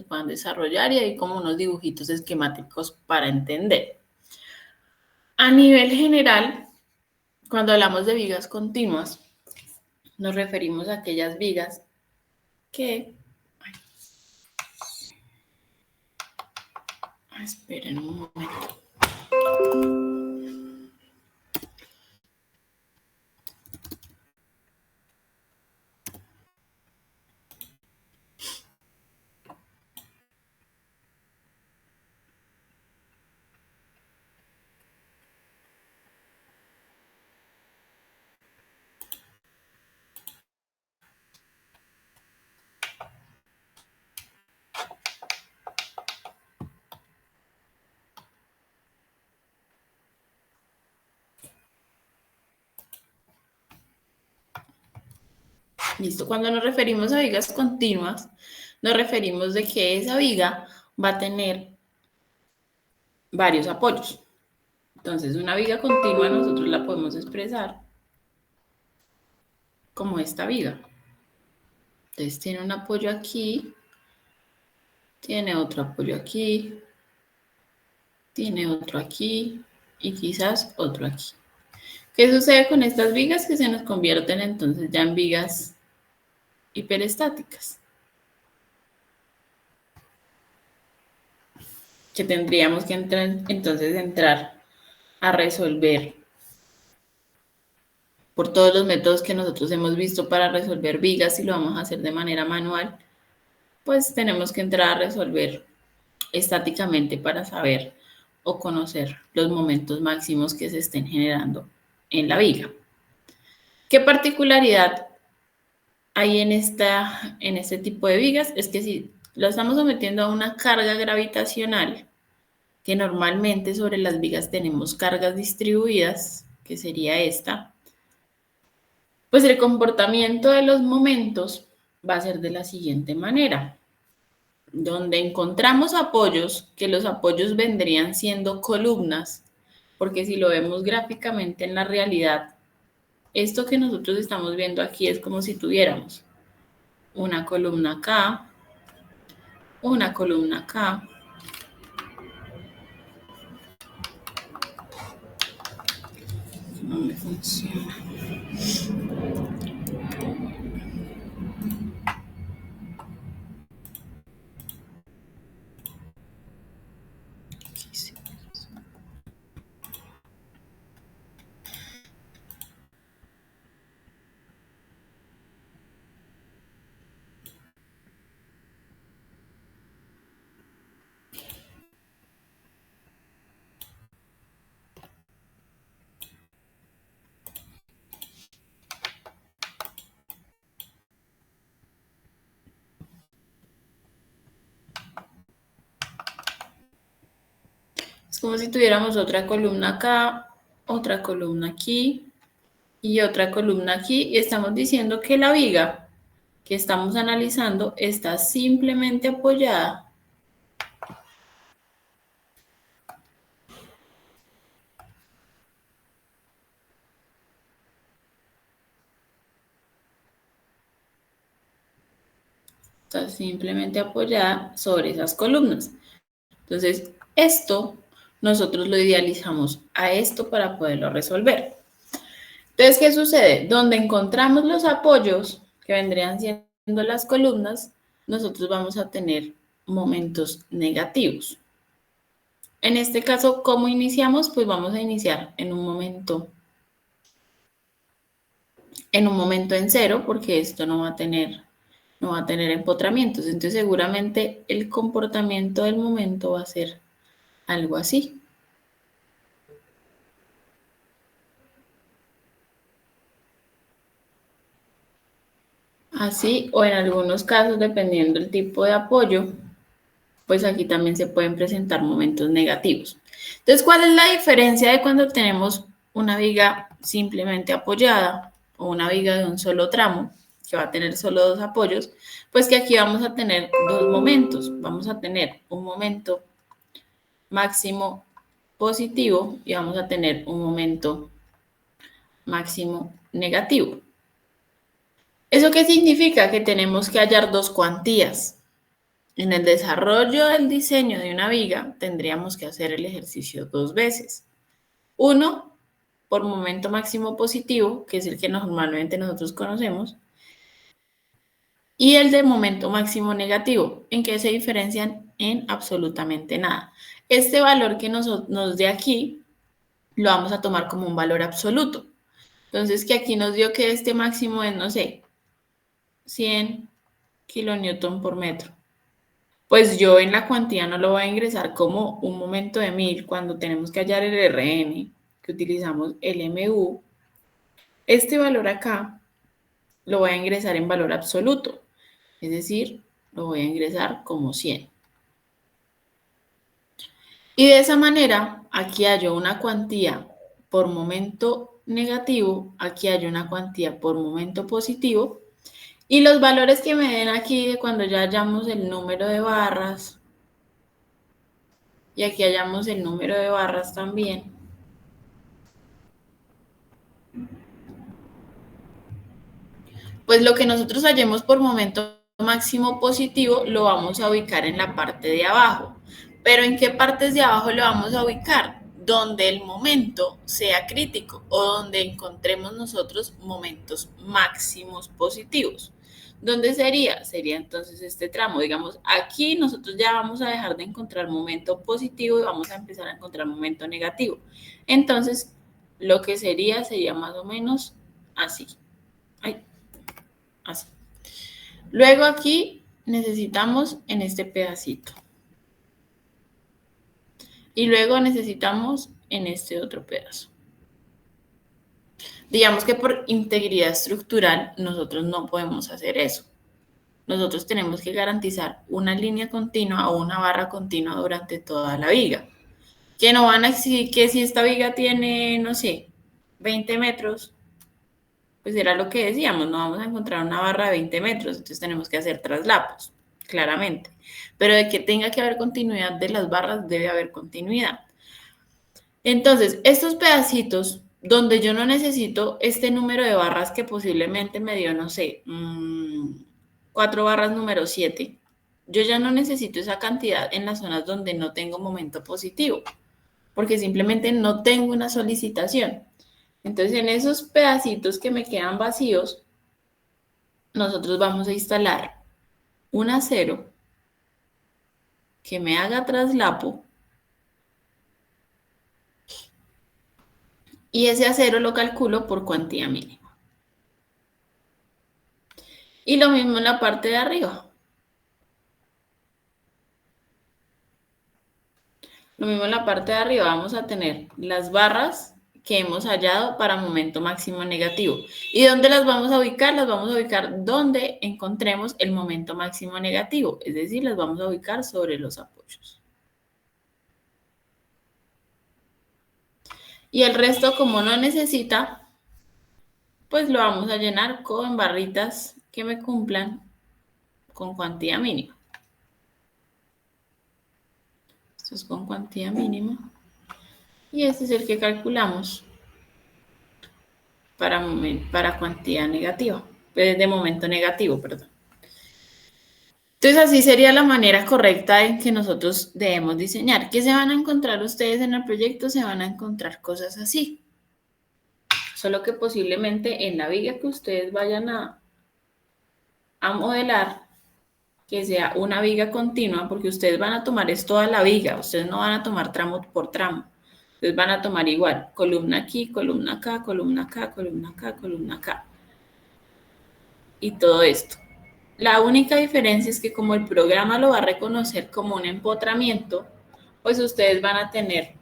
puedan desarrollar y hay como unos dibujitos esquemáticos para entender. A nivel general, cuando hablamos de vigas continuas, nos referimos a aquellas vigas que... Esperen un momento. Listo, cuando nos referimos a vigas continuas, nos referimos de que esa viga va a tener varios apoyos. Entonces, una viga continua nosotros la podemos expresar como esta viga. Entonces, tiene un apoyo aquí, tiene otro apoyo aquí, tiene otro aquí y quizás otro aquí. ¿Qué sucede con estas vigas? Que se nos convierten entonces ya en vigas hiperestáticas. Que tendríamos que entrar a resolver por todos los métodos que nosotros hemos visto para resolver vigas y lo vamos a hacer de manera manual, pues tenemos que entrar a resolver estáticamente para saber o conocer los momentos máximos que se estén generando en la viga. ¿Qué particularidad hay en este tipo de vigas? Es que si lo estamos sometiendo a una carga gravitacional, que normalmente sobre las vigas tenemos cargas distribuidas, que sería esta, pues el comportamiento de los momentos va a ser de la siguiente manera. Donde encontramos apoyos, que los apoyos vendrían siendo columnas, porque si lo vemos gráficamente en la realidad, esto que nosotros estamos viendo aquí es como si tuviéramos una columna acá, una columna acá, no me funciona. Es como si tuviéramos otra columna acá, otra columna aquí y otra columna aquí, y estamos diciendo que la viga que estamos analizando está simplemente apoyada sobre esas columnas. Entonces, esto nosotros lo idealizamos a esto para poderlo resolver. Entonces, ¿qué sucede? Donde encontramos los apoyos, que vendrían siendo las columnas, nosotros vamos a tener momentos negativos. En este caso, ¿cómo iniciamos? Pues vamos a iniciar en un momento en cero, porque esto no va a tener empotramientos. Entonces, seguramente el comportamiento del momento va a ser algo así. Así, o en algunos casos, dependiendo del tipo de apoyo, pues aquí también se pueden presentar momentos negativos. Entonces, ¿cuál es la diferencia de cuando tenemos una viga simplemente apoyada o una viga de un solo tramo, que va a tener solo dos apoyos? Pues que aquí vamos a tener dos momentos. Vamos a tener un momento máximo positivo y vamos a tener un momento máximo negativo. ¿Eso qué significa? Que tenemos que hallar dos cuantías. En el desarrollo del diseño de una viga tendríamos que hacer el ejercicio 2 veces. Uno, por momento máximo positivo, que es el que normalmente nosotros conocemos, y el de momento máximo negativo, en que se diferencian en absolutamente nada. Este valor que nos dé aquí lo vamos a tomar como un valor absoluto. Entonces, que aquí nos dio que este máximo es, no sé, 100 kilonewton por metro. Pues yo en la cuantía no lo voy a ingresar como un momento de 1000 cuando tenemos que hallar el Rm, que utilizamos el MU. Este valor acá lo voy a ingresar en valor absoluto, es decir, lo voy a ingresar como 100. Y de esa manera, aquí hallo una cuantía por momento negativo, aquí hallo una cuantía por momento positivo, y los valores que me den aquí de cuando ya hallamos el número de barras, y aquí hallamos el número de barras también, pues lo que nosotros hallemos por momento máximo positivo lo vamos a ubicar en la parte de abajo. Pero ¿en qué partes de abajo lo vamos a ubicar? Donde el momento sea crítico o donde encontremos nosotros momentos máximos positivos. ¿Dónde sería? Sería entonces este tramo. Digamos, aquí nosotros ya vamos a dejar de encontrar momento positivo y vamos a empezar a encontrar momento negativo. Entonces, lo que sería más o menos así. Ay, así. Luego aquí necesitamos en este pedacito. Y luego necesitamos en este otro pedazo. Digamos que por integridad estructural nosotros no podemos hacer eso. Nosotros tenemos que garantizar una línea continua o una barra continua durante toda la viga. Que no van a exigir que si esta viga tiene, no sé, 20 metros, pues era lo que decíamos, no vamos a encontrar una barra de 20 metros, entonces tenemos que hacer traslapos, claramente. Pero de que tenga que haber continuidad de las barras, debe haber continuidad. Entonces, estos pedacitos donde yo no necesito este número de barras que posiblemente me dio, no sé, 4 barras número 7, yo ya no necesito esa cantidad en las zonas donde no tengo momento positivo, porque simplemente no tengo una solicitación. Entonces, en esos pedacitos que me quedan vacíos, nosotros vamos a instalar un acero que me haga traslapo y ese acero lo calculo por cuantía mínima. Y lo mismo en la parte de arriba. Lo mismo en la parte de arriba vamos a tener las barras que hemos hallado para momento máximo negativo. ¿Y dónde las vamos a ubicar? Las vamos a ubicar donde encontremos el momento máximo negativo, es decir, las vamos a ubicar sobre los apoyos. Y el resto, como no necesita, pues lo vamos a llenar con barritas que me cumplan con cuantía mínima. Esto es con cuantía mínima. Y este es el que calculamos para cuantía negativa, de momento negativo, perdón. Entonces, así sería la manera correcta en que nosotros debemos diseñar. ¿Qué se van a encontrar ustedes en el proyecto? Se van a encontrar cosas así. Solo que posiblemente en la viga que ustedes vayan a modelar, que sea una viga continua, porque ustedes van a tomar es toda la viga, ustedes no van a tomar tramo por tramo. Ustedes van a tomar igual, columna aquí, columna acá, columna acá, columna acá, columna acá. Y todo esto. La única diferencia es que como el programa lo va a reconocer como un empotramiento, pues ustedes van a tener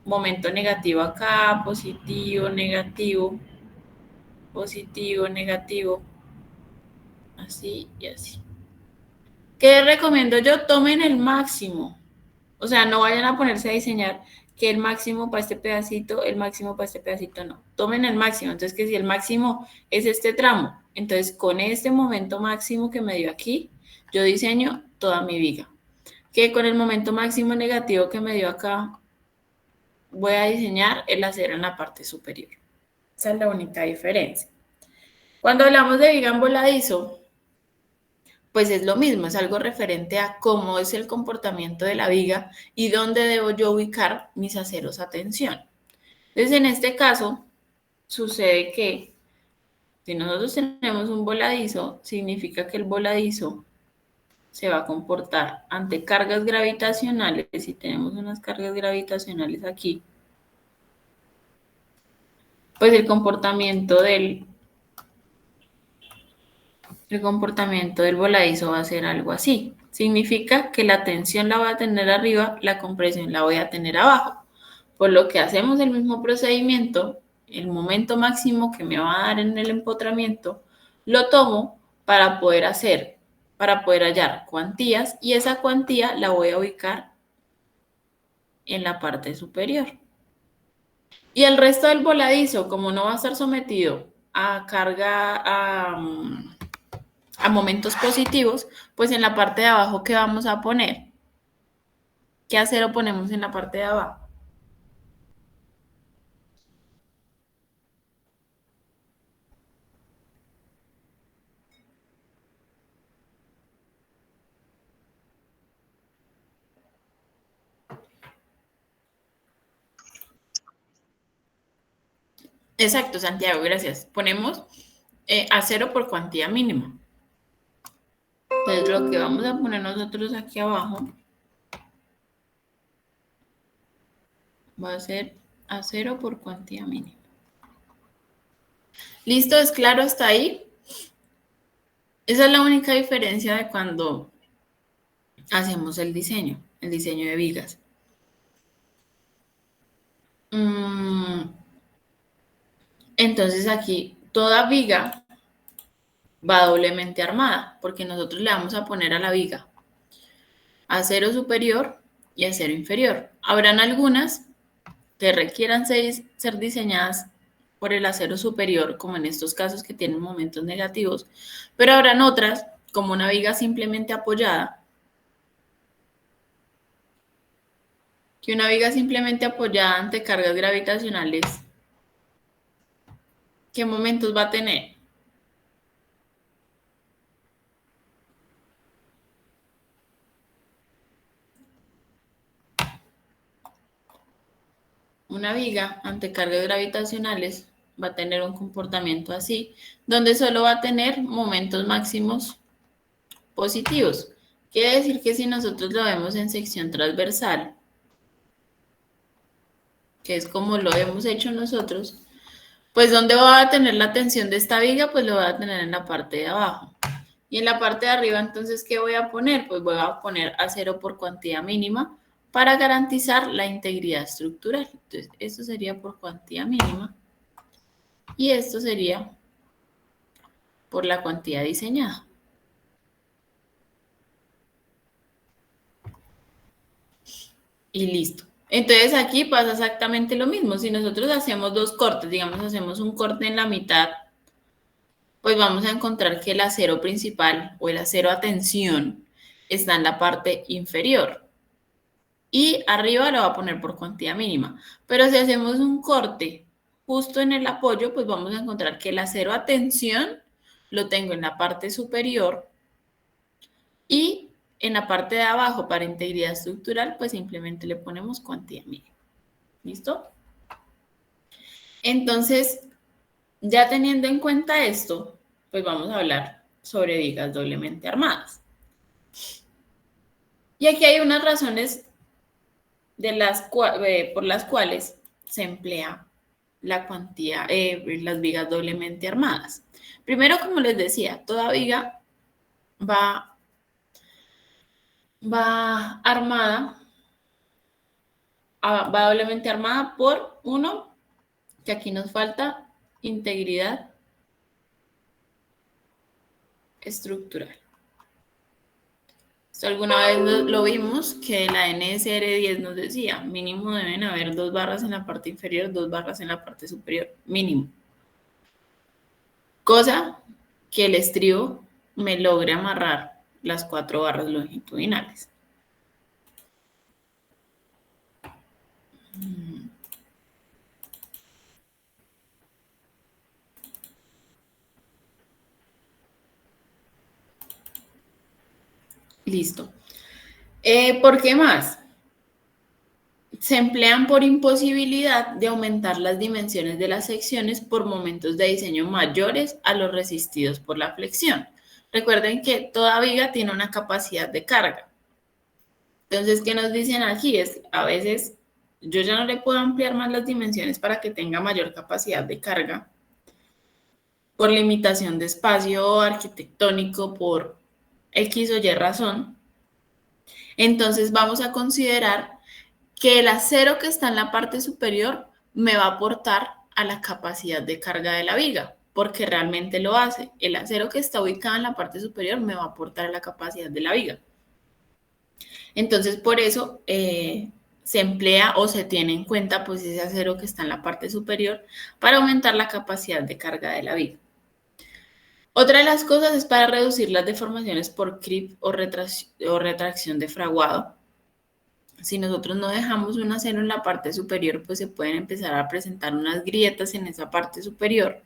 momento negativo acá, positivo, negativo, positivo, negativo, así y así. ¿Qué recomiendo yo? Tomen el máximo. O sea, no vayan a ponerse a diseñar que el máximo para este pedacito, el máximo para este pedacito, no. Tomen el máximo. Entonces, que si el máximo es este tramo, entonces con este momento máximo que me dio aquí, yo diseño toda mi viga. Que con el momento máximo negativo que me dio acá, voy a diseñar el acero en la parte superior. Esa es la única diferencia. Cuando hablamos de viga en voladizo, pues es lo mismo, es algo referente a cómo es el comportamiento de la viga y dónde debo yo ubicar mis aceros a tensión. Entonces, en este caso, sucede que si nosotros tenemos un voladizo, significa que el voladizo se va a comportar ante cargas gravitacionales. Si tenemos unas cargas gravitacionales aquí, pues el comportamiento del voladizo va a ser algo así. Significa que la tensión la voy a tener arriba, la compresión la voy a tener abajo. Por lo que hacemos el mismo procedimiento, el momento máximo que me va a dar en el empotramiento, lo tomo para poder hallar cuantías y esa cuantía la voy a ubicar en la parte superior. Y el resto del voladizo, como no va a estar sometido a carga, a momentos positivos, pues en la parte de abajo, ¿qué vamos a poner? ¿Qué acero ponemos en la parte de abajo? Exacto, Santiago, gracias. Ponemos acero por cuantía mínima. Entonces lo que vamos a poner nosotros aquí abajo va a ser acero por cuantía mínima. ¿Listo? ¿Es claro hasta ahí? Esa es la única diferencia de cuando hacemos el diseño de vigas. Entonces aquí toda viga va doblemente armada, porque nosotros le vamos a poner a la viga acero superior y acero inferior. Habrán algunas que requieran ser diseñadas por el acero superior, como en estos casos que tienen momentos negativos, pero habrán otras, como una viga simplemente apoyada, que una viga simplemente apoyada ante cargas gravitacionales, ¿qué momentos va a tener? Una viga ante cargas gravitacionales va a tener un comportamiento así, donde solo va a tener momentos máximos positivos. Quiere decir que si nosotros lo vemos en sección transversal, que es como lo hemos hecho nosotros, pues ¿dónde va a tener la tensión de esta viga? Pues lo voy a tener en la parte de abajo. Y en la parte de arriba, entonces, ¿qué voy a poner? Pues voy a poner acero por cuantía mínima para garantizar la integridad estructural. Entonces, esto sería por cuantía mínima y esto sería por la cuantía diseñada. Y listo. Entonces aquí pasa exactamente lo mismo. Si nosotros hacemos dos cortes, digamos, hacemos un corte en la mitad, pues vamos a encontrar que el acero principal o el acero a tensión está en la parte inferior. Y arriba lo va a poner por cuantía mínima. Pero si hacemos un corte justo en el apoyo, pues vamos a encontrar que el acero a tensión lo tengo en la parte superior y en la parte de abajo para integridad estructural, pues simplemente le ponemos cuantía mínima. ¿Listo? Entonces, ya teniendo en cuenta esto, pues vamos a hablar sobre vigas doblemente armadas. Y aquí hay unas razones por las cuales se emplea la cuantía, las vigas doblemente armadas. Primero, como les decía, toda viga va, va armada, va doblemente armada por uno, que aquí nos falta integridad estructural. Esto alguna vez lo vimos que la NSR10 nos decía, mínimo deben haber 2 barras en la parte inferior, 2 barras en la parte superior, mínimo. Cosa que el estribo me logre amarrar las 4 barras longitudinales. Listo. ¿Por qué más? Se emplean por imposibilidad de aumentar las dimensiones de las secciones por momentos de diseño mayores a los resistidos por la flexión. Recuerden que toda viga tiene una capacidad de carga. Entonces, ¿qué nos dicen aquí? Es a veces yo ya no le puedo ampliar más las dimensiones para que tenga mayor capacidad de carga por limitación de espacio arquitectónico, por X o Y razón. Entonces vamos a considerar que el acero que está en la parte superior me va a aportar a la capacidad de carga de la viga, porque realmente lo hace. El acero que está ubicado en la parte superior me va a aportar a la capacidad de la viga. Entonces, por eso se emplea o se tiene en cuenta pues ese acero que está en la parte superior para aumentar la capacidad de carga de la viga. Otra de las cosas es para reducir las deformaciones por creep o retracción de fraguado. Si nosotros no dejamos un acero en la parte superior, pues se pueden empezar a presentar unas grietas en esa parte superior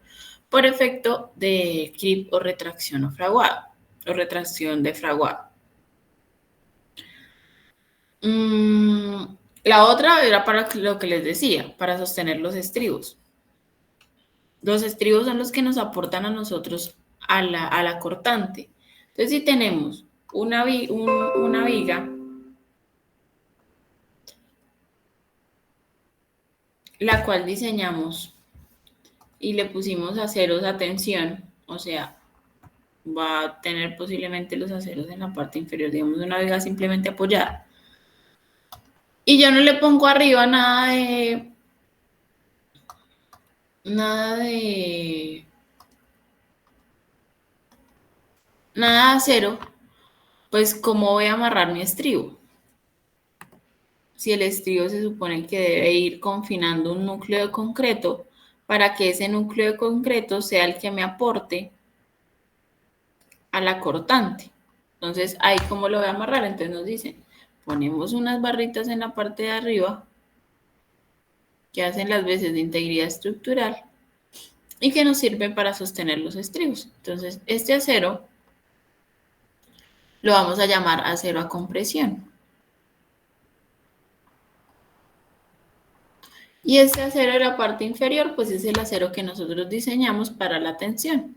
por efecto de creep o retracción o fraguado, o retracción de fraguado. La otra era para lo que les decía, para sostener los estribos. Los estribos son los que nos aportan a nosotros a la cortante. Entonces, si tenemos una viga, la cual diseñamos y le pusimos aceros a tensión, o sea, va a tener posiblemente los aceros en la parte inferior, digamos una viga simplemente apoyada. Y yo no le pongo arriba nada de acero, pues ¿cómo voy a amarrar mi estribo? Si el estribo se supone que debe ir confinando un núcleo de concreto para que ese núcleo de concreto sea el que me aporte a la cortante. Entonces, ahí cómo lo voy a amarrar. Entonces nos dicen, ponemos unas barritas en la parte de arriba que hacen las veces de integridad estructural y que nos sirven para sostener los estribos. Entonces, este acero lo vamos a llamar acero a compresión. Y este acero de la parte inferior, pues es el acero que nosotros diseñamos para la tensión.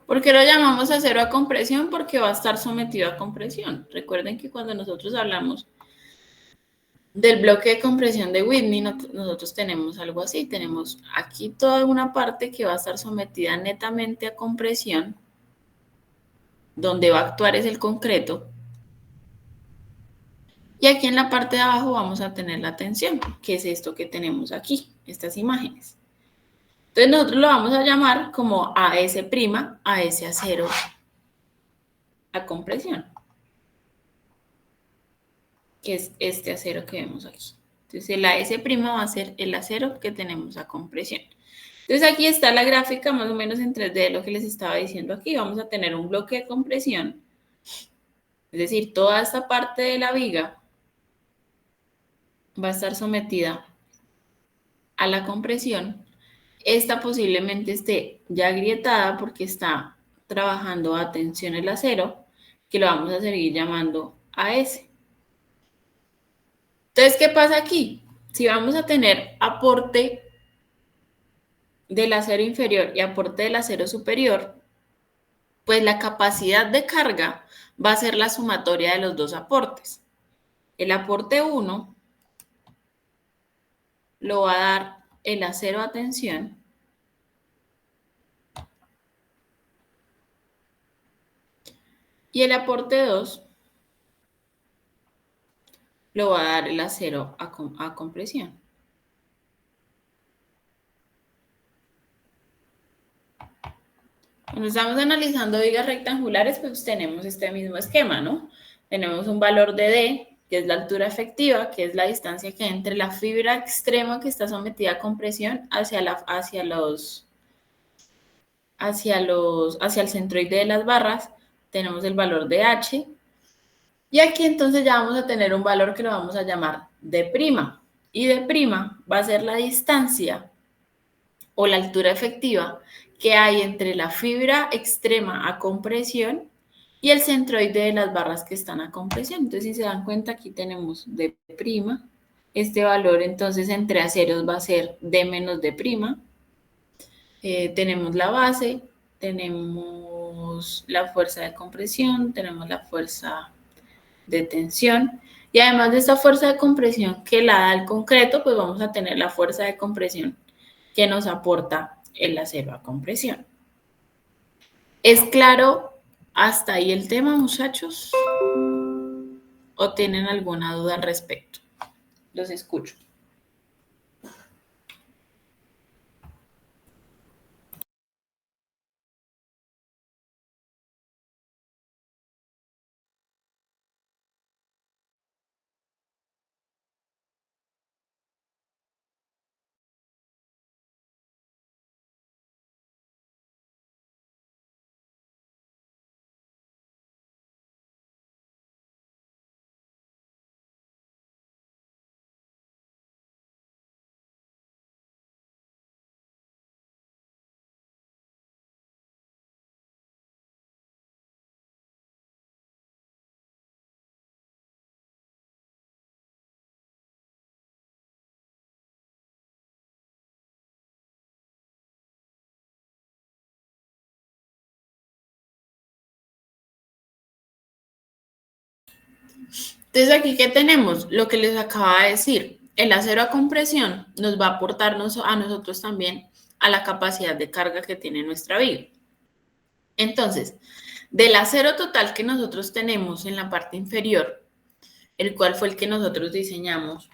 ¿Por qué lo llamamos acero a compresión? Porque va a estar sometido a compresión. Recuerden que cuando nosotros hablamos del bloque de compresión de Whitney, nosotros tenemos algo así. Tenemos aquí toda una parte que va a estar sometida netamente a compresión, donde va a actuar es el concreto. Y aquí en la parte de abajo vamos a tener la tensión, que es esto que tenemos aquí, estas imágenes. Entonces nosotros lo vamos a llamar como AS', a ese acero a compresión, que es este acero que vemos aquí. Entonces el AS' va a ser el acero que tenemos a compresión. Entonces aquí está la gráfica más o menos en 3D de lo que les estaba diciendo aquí. Vamos a tener un bloque de compresión, es decir, toda esta parte de la viga va a estar sometida a la compresión. Esta posiblemente esté ya agrietada porque está trabajando a tensión el acero, que lo vamos a seguir llamando AS. Entonces, ¿qué pasa aquí? Si vamos a tener aporte del acero inferior y aporte del acero superior, pues la capacidad de carga va a ser la sumatoria de los dos aportes. El aporte 1 lo va a dar el acero a tensión y el aporte 2 lo va a dar el acero a compresión. Cuando estamos analizando vigas rectangulares, pues tenemos este mismo esquema, ¿no? Tenemos un valor de D, que es la altura efectiva, que es la distancia que hay entre la fibra extrema que está sometida a compresión hacia el centroide de las barras. Tenemos el valor de H. Y aquí entonces ya vamos a tener un valor que lo vamos a llamar D'. Y D' va a ser la distancia o la altura efectiva que hay entre la fibra extrema a compresión y el centroide de las barras que están a compresión. Entonces, si se dan cuenta, aquí tenemos D'. Este valor, entonces, entre aceros va a ser D menos D'. Tenemos la base, tenemos la fuerza de compresión, tenemos la fuerza de tensión. Y además de esta fuerza de compresión que la da el concreto, pues vamos a tener la fuerza de compresión que nos aporta el acero a compresión. ¿Es claro hasta ahí el tema, muchachos? ¿O tienen alguna duda al respecto? Los escucho. Entonces, aquí, ¿qué tenemos? Lo que les acaba de decir. El acero a compresión nos va a aportarnos a nosotros también a la capacidad de carga que tiene nuestra viga. Entonces, del acero total que nosotros tenemos en la parte inferior, el cual fue el que nosotros diseñamos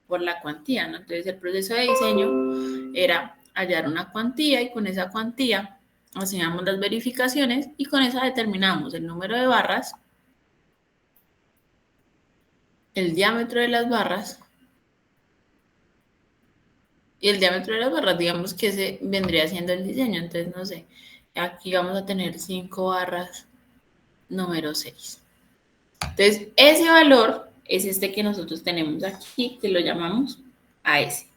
por la cuantía, ¿no? Entonces, el proceso de diseño era hallar una cuantía y con esa cuantía hacíamos las verificaciones y con esa determinamos el número de barras, el diámetro de las barras y el diámetro de las barras, digamos que ese vendría siendo el diseño. Entonces, no sé, aquí vamos a tener 5 barras número 6. Entonces, ese valor es este que nosotros tenemos aquí, que lo llamamos AS.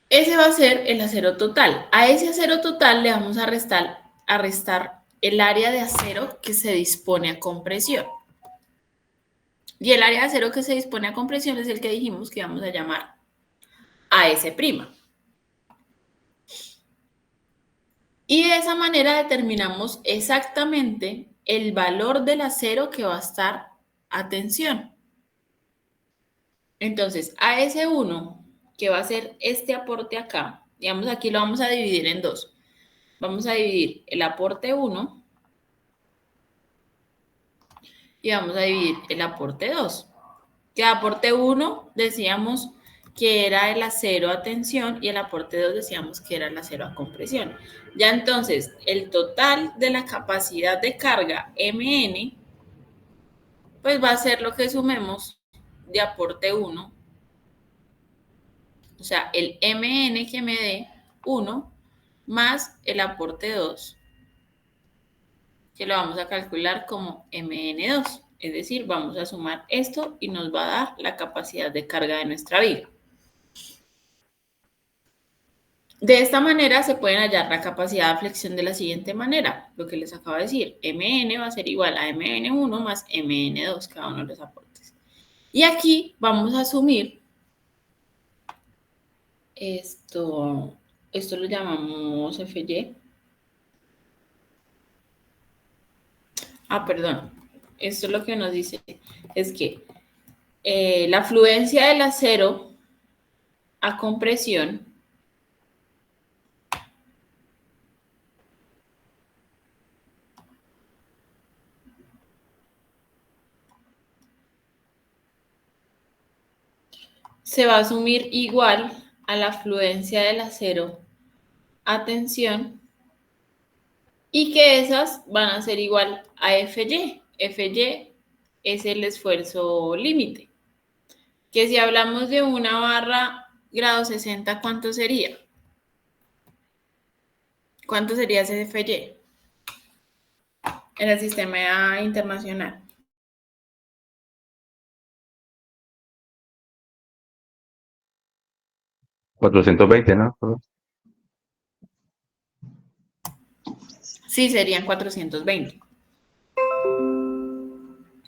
Ese va a ser el acero total. A ese acero total le vamos a restar el área de acero que se dispone a compresión. Y el área de acero que se dispone a compresión es el que dijimos que vamos a llamar AS'. Y de esa manera determinamos exactamente el valor del acero que va a estar a tensión. Entonces, AS1, que va a ser este aporte acá, digamos aquí lo vamos a dividir en dos. Vamos a dividir el aporte 1 y vamos a dividir el aporte 2. Que el aporte 1 decíamos que era el acero a tensión y el aporte 2 decíamos que era el acero a compresión. Ya entonces, el total de la capacidad de carga MN, pues va a ser lo que sumemos de aporte 1, o sea, el MN que me dé 1 más el aporte 2, que lo vamos a calcular como MN2. Es decir, vamos a sumar esto y nos va a dar la capacidad de carga de nuestra viga. De esta manera se pueden hallar la capacidad de flexión de la siguiente manera, lo que les acabo de decir, Mn va a ser igual a Mn1 más Mn2, cada uno de los aportes. Y aquí vamos a asumir esto lo llamamos Fy. Perdón, esto lo que nos dice es que la fluencia del acero a compresión se va a asumir igual a la fluencia del acero a tensión y que esas van a ser igual a Fy. Fy es el esfuerzo límite. Que si hablamos de una barra grado 60, ¿cuánto sería? ¿Cuánto sería ese Fy en el sistema internacional? 420, ¿no? Sí, serían 420.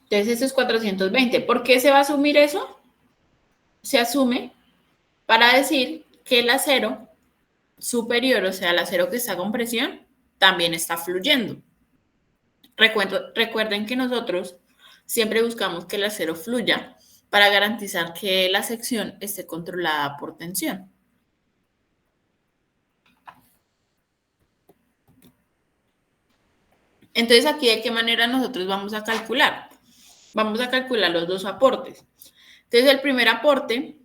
Entonces, eso es 420. ¿Por qué se va a asumir eso? Se asume para decir que el acero superior, o sea, el acero que está con presión, también está fluyendo. Recuerden que nosotros siempre buscamos que el acero fluya para garantizar que la sección esté controlada por tensión. Entonces, aquí de qué manera nosotros vamos a calcular. Vamos a calcular los dos aportes. Entonces, el primer aporte,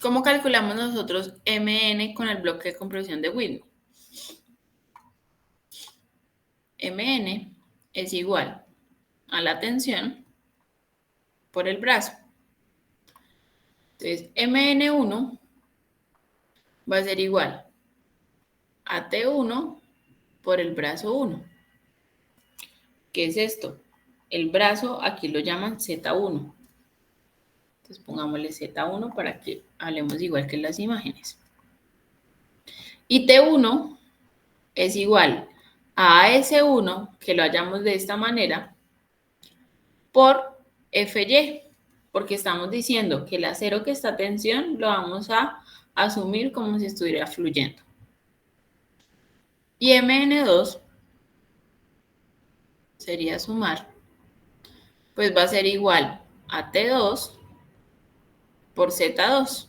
¿cómo calculamos nosotros Mn con el bloque de compresión de Whitney? Mn es igual a la tensión por el brazo. Entonces, Mn1 va a ser igual a T1 por el brazo 1. ¿Qué es esto? El brazo aquí lo llaman Z1. Entonces pongámosle Z1 para que hablemos igual que en las imágenes. Y T1 es igual a S1, que lo hallamos de esta manera, por Fy, porque estamos diciendo que el acero que está a tensión lo vamos a asumir como si estuviera fluyendo. Y Mn2 sería sumar, pues va a ser igual a T2 por Z2,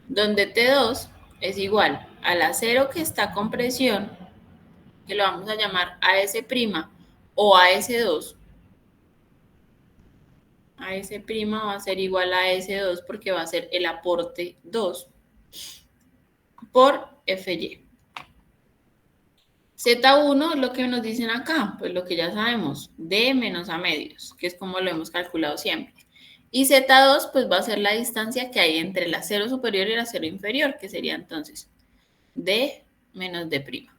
donde T2 es igual al acero que está con presión, que lo vamos a llamar AS' o AS2. AS' va a ser igual a AS2 porque va a ser el aporte 2 por Fy. Z1 es lo que nos dicen acá, pues lo que ya sabemos, D menos A medios, que es como lo hemos calculado siempre. Y Z2 pues va a ser la distancia que hay entre el acero superior y el acero inferior, que sería entonces D menos D'.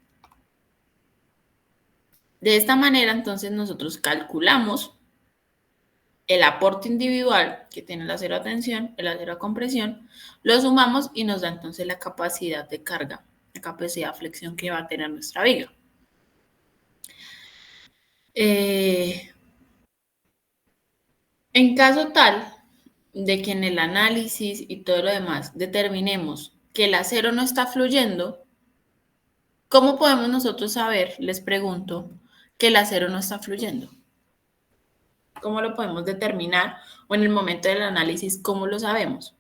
De esta manera entonces nosotros calculamos el aporte individual que tiene el acero a tensión, el acero a compresión, lo sumamos y nos da entonces la capacidad de carga, la capacidad de flexión que va a tener nuestra viga. En caso tal de que en el análisis y todo lo demás determinemos que el acero no está fluyendo, ¿cómo podemos nosotros saber, les pregunto, que el acero no está fluyendo? ¿Cómo lo podemos determinar? O en el momento del análisis, ¿cómo lo sabemos?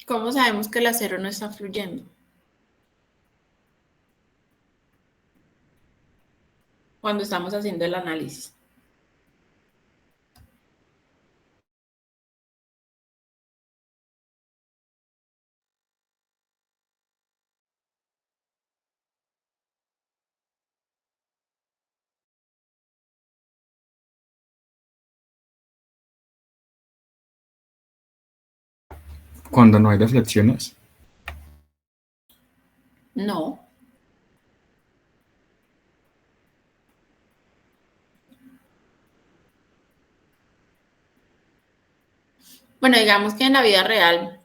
¿Cómo sabemos que el acero no está fluyendo? Cuando estamos haciendo el análisis. Cuando no hay deflexiones. No. Bueno, digamos que en la vida real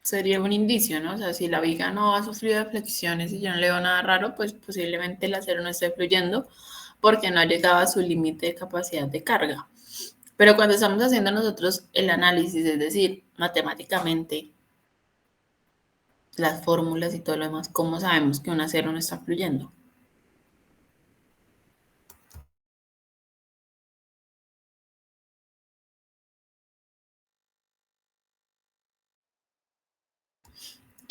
sería un indicio, ¿no? O sea, si la viga no ha sufrido deflexiones y yo no le veo nada raro, pues posiblemente el acero no esté fluyendo porque no ha llegado a su límite de capacidad de carga. Pero cuando estamos haciendo nosotros el análisis, es decir, matemáticamente, las fórmulas y todo lo demás, ¿cómo sabemos que un acero no está fluyendo?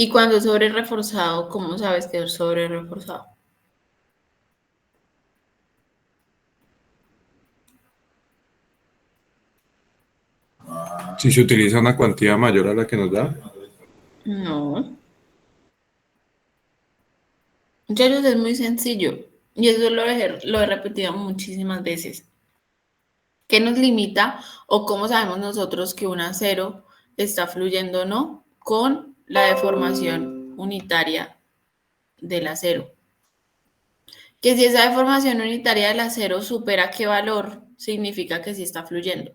Y cuando es sobre reforzado, ¿cómo sabes que es sobre reforzado? Si se utiliza una cuantía mayor a la que nos da. No. Muchachos, es muy sencillo. Y eso lo he repetido muchísimas veces. ¿Qué nos limita o cómo sabemos nosotros que un acero está fluyendo o no? Con la deformación unitaria del acero. Que si esa deformación unitaria del acero supera qué valor, significa que sí está fluyendo.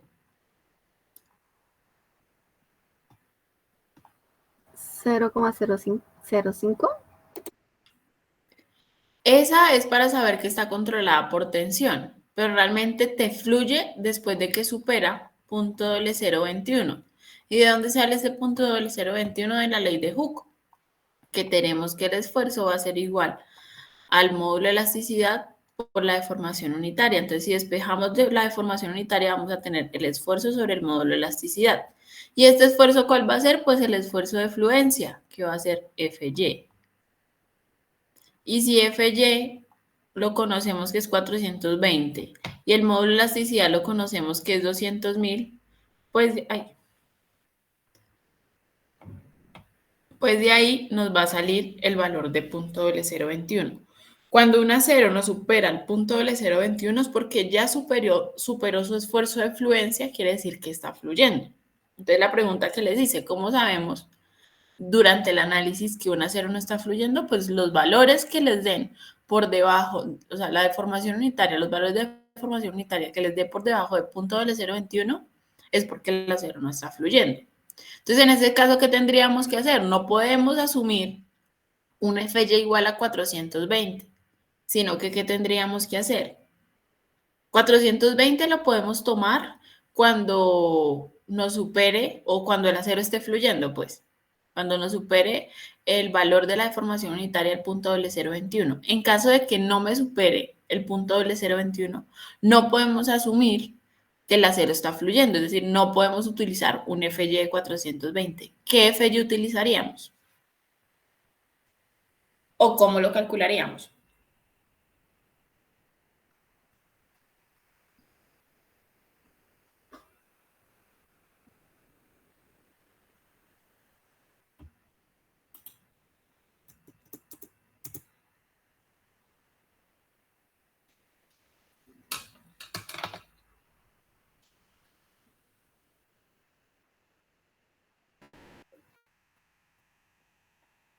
0,05. Esa es para saber que está controlada por tensión, pero realmente te fluye después de que supera .0021. ¿Y de dónde sale ese .0021? De la ley de Hooke, que tenemos que el esfuerzo va a ser igual al módulo de elasticidad por la deformación unitaria. Entonces, si despejamos de la deformación unitaria, vamos a tener el esfuerzo sobre el módulo de elasticidad. ¿Y este esfuerzo cuál va a ser? Pues el esfuerzo de fluencia, que va a ser Fy. Y si Fy lo conocemos que es 420 y el módulo de elasticidad lo conocemos que es 200.000, pues, pues de ahí nos va a salir el valor de .0021. Cuando un acero no supera el .0021 es porque ya superó su esfuerzo de fluencia, quiere decir que está fluyendo. Entonces la pregunta que les dice, ¿cómo sabemos durante el análisis que un acero no está fluyendo? Pues los valores que les den por debajo, o sea, la deformación unitaria, los valores de deformación unitaria que les dé por debajo de .0021 es porque el acero no está fluyendo. Entonces, en ese caso, ¿qué tendríamos que hacer? No podemos asumir un Fy igual a 420, sino que ¿qué tendríamos que hacer? 420 lo podemos tomar cuando nos supere o cuando el acero esté fluyendo, pues, cuando nos supere el valor de la deformación unitaria del .0021. En caso de que no me supere el .0021, no podemos asumir que el acero está fluyendo, es decir, no podemos utilizar un Fy de 420. ¿Qué Fy utilizaríamos? ¿O cómo lo calcularíamos?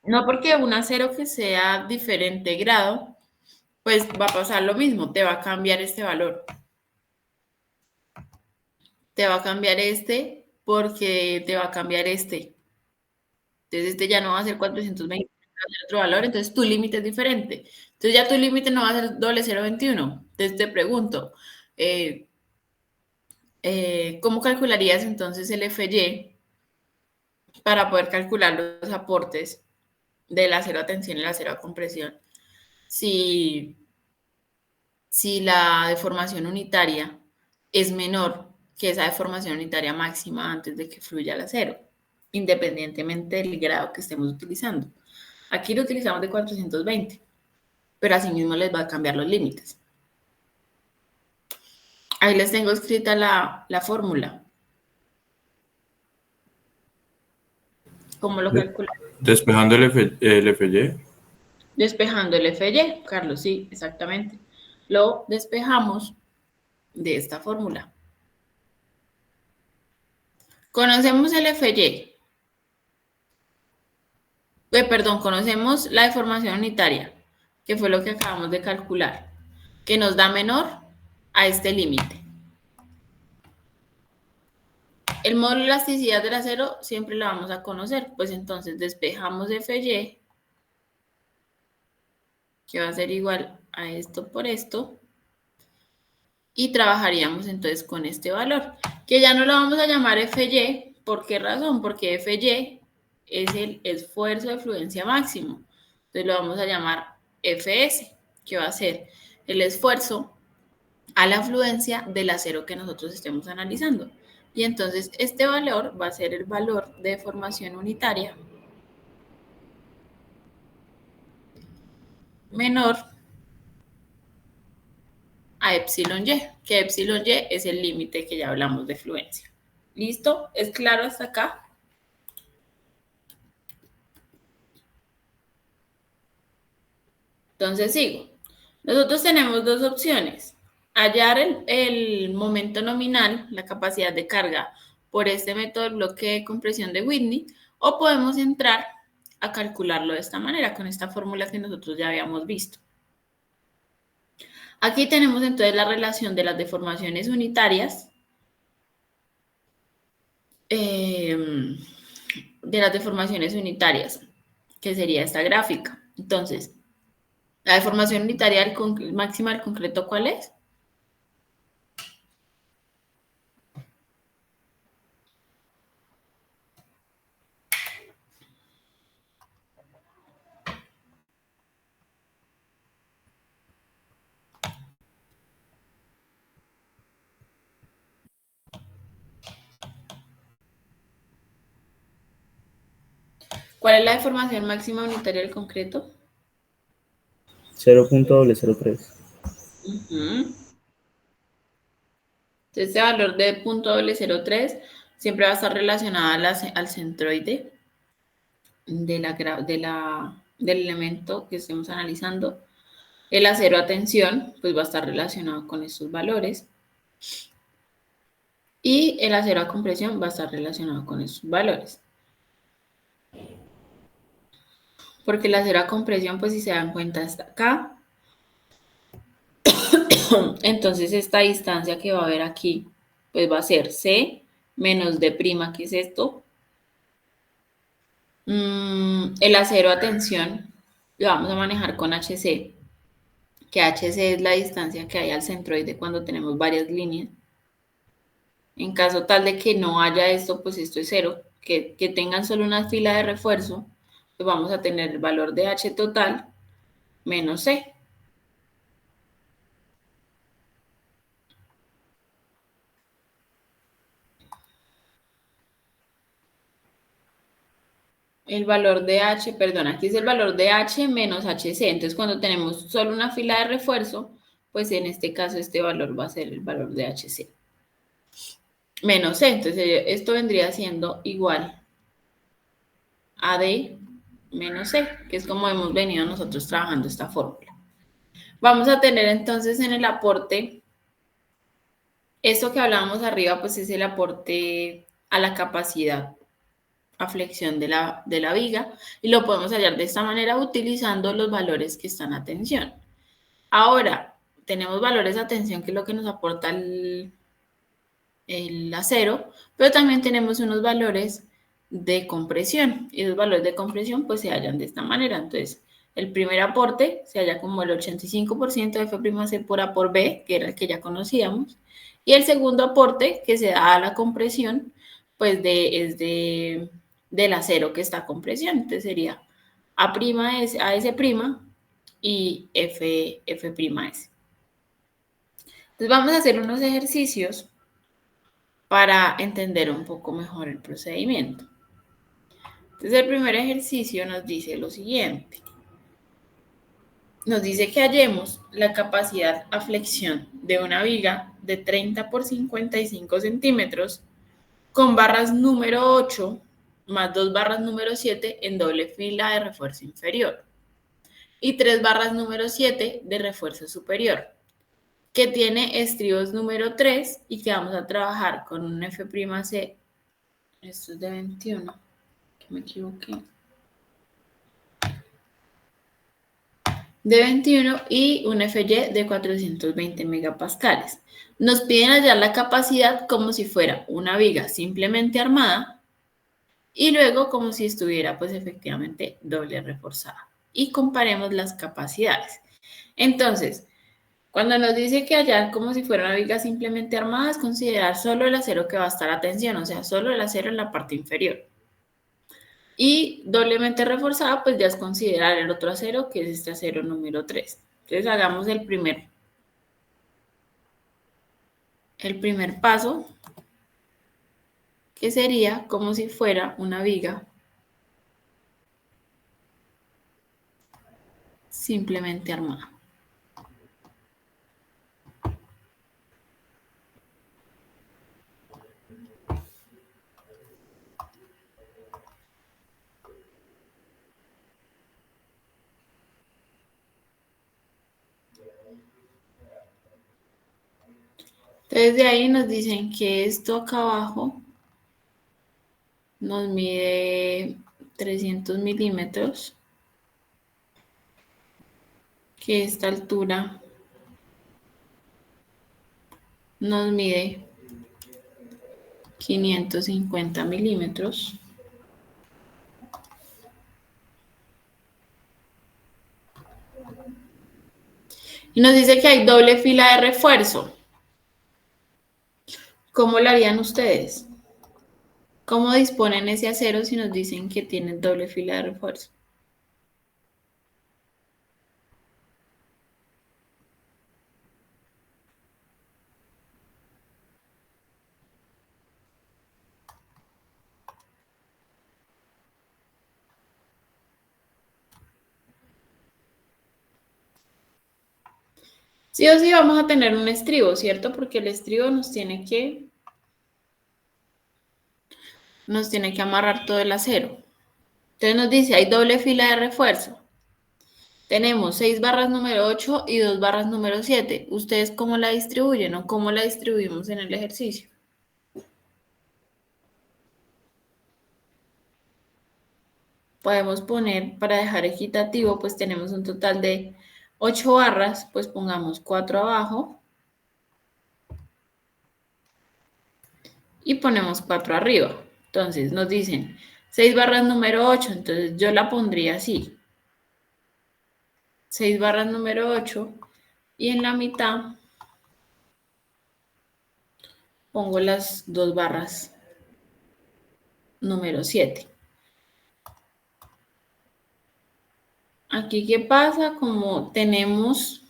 No porque un acero que sea diferente grado, pues va a pasar lo mismo, te va a cambiar este valor. Te va a cambiar este porque te va a cambiar este. Entonces este ya no va a ser 420, va a ser otro valor, entonces tu límite es diferente. Entonces ya tu límite no va a ser doble 0,21. Entonces te pregunto, eh, ¿cómo calcularías entonces el Fy para poder calcular los aportes del acero a tensión y el acero a compresión? Si la deformación unitaria es menor que esa deformación unitaria máxima antes de que fluya el acero, independientemente del grado que estemos utilizando. Aquí lo utilizamos de 420, pero asimismo les va a cambiar los límites. Ahí les tengo escrita la fórmula. ¿Cómo lo calculan? Despejando el Fy. Despejando el Fy, Carlos, sí, exactamente. Lo despejamos de esta fórmula. Conocemos el Fy. Perdón, conocemos la deformación unitaria, que fue lo que acabamos de calcular, que nos da menor a este límite. El módulo de elasticidad del acero siempre lo vamos a conocer, pues entonces despejamos Fy, que va a ser igual a esto por esto, y trabajaríamos entonces con este valor, que ya no lo vamos a llamar Fy. ¿Por qué razón? Porque Fy es el esfuerzo de fluencia máximo. Entonces lo vamos a llamar Fs, que va a ser el esfuerzo a la fluencia del acero que nosotros estemos analizando. Y entonces este valor va a ser el valor de deformación unitaria menor a epsilon y, que epsilon y es el límite que ya hablamos de fluencia. ¿Listo? ¿Es claro hasta acá? Entonces sigo. Nosotros tenemos dos opciones. Hallar el momento nominal, la capacidad de carga, por este método de bloque de compresión de Whitney, o podemos entrar a calcularlo de esta manera, con esta fórmula que nosotros ya habíamos visto. Aquí tenemos entonces la relación de las deformaciones unitarias, que sería esta gráfica. Entonces, la deformación unitaria máxima del concreto, ¿cuál es? ¿Cuál es la deformación máxima unitaria del concreto? 0.003. Entonces, este valor de 0.003 siempre va a estar relacionado al centroide del elemento que estemos analizando. El acero a tensión, pues va a estar relacionado con estos valores. Y el acero a compresión va a estar relacionado con estos valores. Porque el acero a compresión, pues si se dan cuenta, está acá. Entonces, esta distancia que va a haber aquí, pues va a ser C menos D', que es esto. El acero a tensión lo vamos a manejar con HC, que HC es la distancia que hay al centroide cuando tenemos varias líneas. En caso tal de que no haya esto, pues esto es 0, que tengan solo una fila de refuerzo, pues vamos a tener el valor de H total menos C. El valor de H, perdón, aquí es el valor de H menos HC. Entonces, cuando tenemos solo una fila de refuerzo, pues en este caso este valor va a ser el valor de HC. Menos C. Entonces, esto vendría siendo igual a D menos C, que es como hemos venido nosotros trabajando esta fórmula. Vamos a tener entonces en el aporte, esto que hablábamos arriba, pues es el aporte a la capacidad a flexión de la viga, y lo podemos hallar de esta manera utilizando los valores que están a tensión. Ahora, tenemos valores a tensión, que es lo que nos aporta el acero, pero también tenemos unos valores de compresión, y los valores de compresión pues se hallan de esta manera. Entonces, el primer aporte se halla como el 85% de F'C por A por B, que era el que ya conocíamos, y el segundo aporte que se da a la compresión, pues es del acero que está a compresión. Entonces sería AS' y F'S. Entonces vamos a hacer unos ejercicios para entender un poco mejor el procedimiento. Entonces, el primer ejercicio nos dice lo siguiente. Nos dice que hallemos la capacidad a flexión de una viga de 30 por 55 centímetros con barras número 8 más 2 barras número 7 en doble fila de refuerzo inferior y 3 barras número 7 de refuerzo superior, que tiene estribos número 3 y que vamos a trabajar con un F'C. Esto es de 21, que me equivoqué. De 21 y un FY de 420 megapascales. Nos piden hallar la capacidad como si fuera una viga simplemente armada y luego como si estuviera pues efectivamente doble reforzada. Y comparemos las capacidades. Entonces, cuando nos dice que hallar como si fuera una viga simplemente armada es considerar solo el acero que va a estar a tensión, o sea, solo el acero en la parte inferior. Y doblemente reforzada, pues ya es considerar el otro acero, que es este acero número 3. Entonces hagamos el primer paso, que sería como si fuera una viga simplemente armado. Entonces de ahí nos dicen que esto acá abajo nos mide 300 milímetros, que esta altura nos mide 550 milímetros. Y nos dice que hay doble fila de refuerzo. ¿Cómo lo harían ustedes? ¿Cómo disponen ese acero si nos dicen que tienen doble fila de refuerzo? Sí o sí vamos a tener un estribo, ¿cierto? Porque el estribo nos tiene que amarrar todo el acero. Entonces nos dice, hay doble fila de refuerzo. Tenemos 6 barras número 8 y 2 barras número 7. ¿Ustedes cómo la distribuyen o cómo la distribuimos en el ejercicio? Podemos poner, para dejar equitativo, pues tenemos un total de 8 barras, pues pongamos 4 abajo y ponemos 4 arriba. Entonces nos dicen 6 barras número 8, entonces yo la pondría así. 6 barras número 8 y en la mitad pongo las 2 barras número 7. Aquí, ¿qué pasa? Como tenemos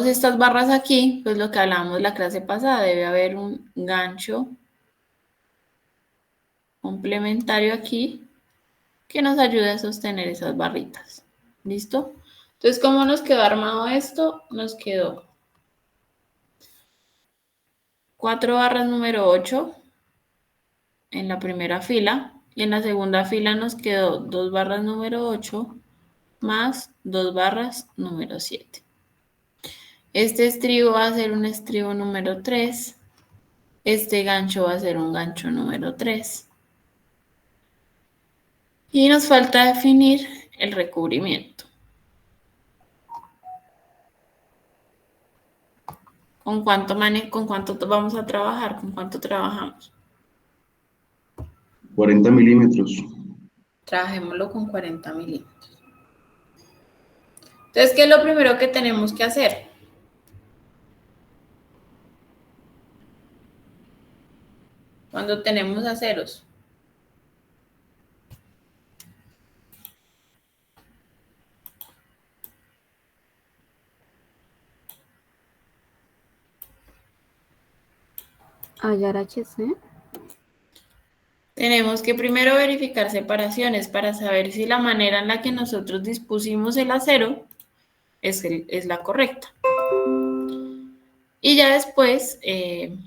estas barras aquí, pues lo que hablamos la clase pasada, debe haber un gancho complementario aquí que nos ayude a sostener esas barritas. ¿Listo? Entonces, ¿cómo nos quedó armado esto? Nos quedó 4 barras número 8 en la primera fila y en la segunda fila nos quedó 2 barras número 8 más 2 barras número 7. Este estribo va a ser un estribo número 3. Este gancho va a ser un gancho número 3. Y nos falta definir el recubrimiento. ¿Con cuánto vamos a trabajar? ¿Con cuánto trabajamos? 40 milímetros. Trabajémoslo con 40 milímetros. Entonces, ¿qué es lo primero que tenemos que hacer? Cuando tenemos aceros. Hallar HC. Tenemos que primero verificar separaciones para saber si la manera en la que nosotros dispusimos el acero es la correcta. Y ya después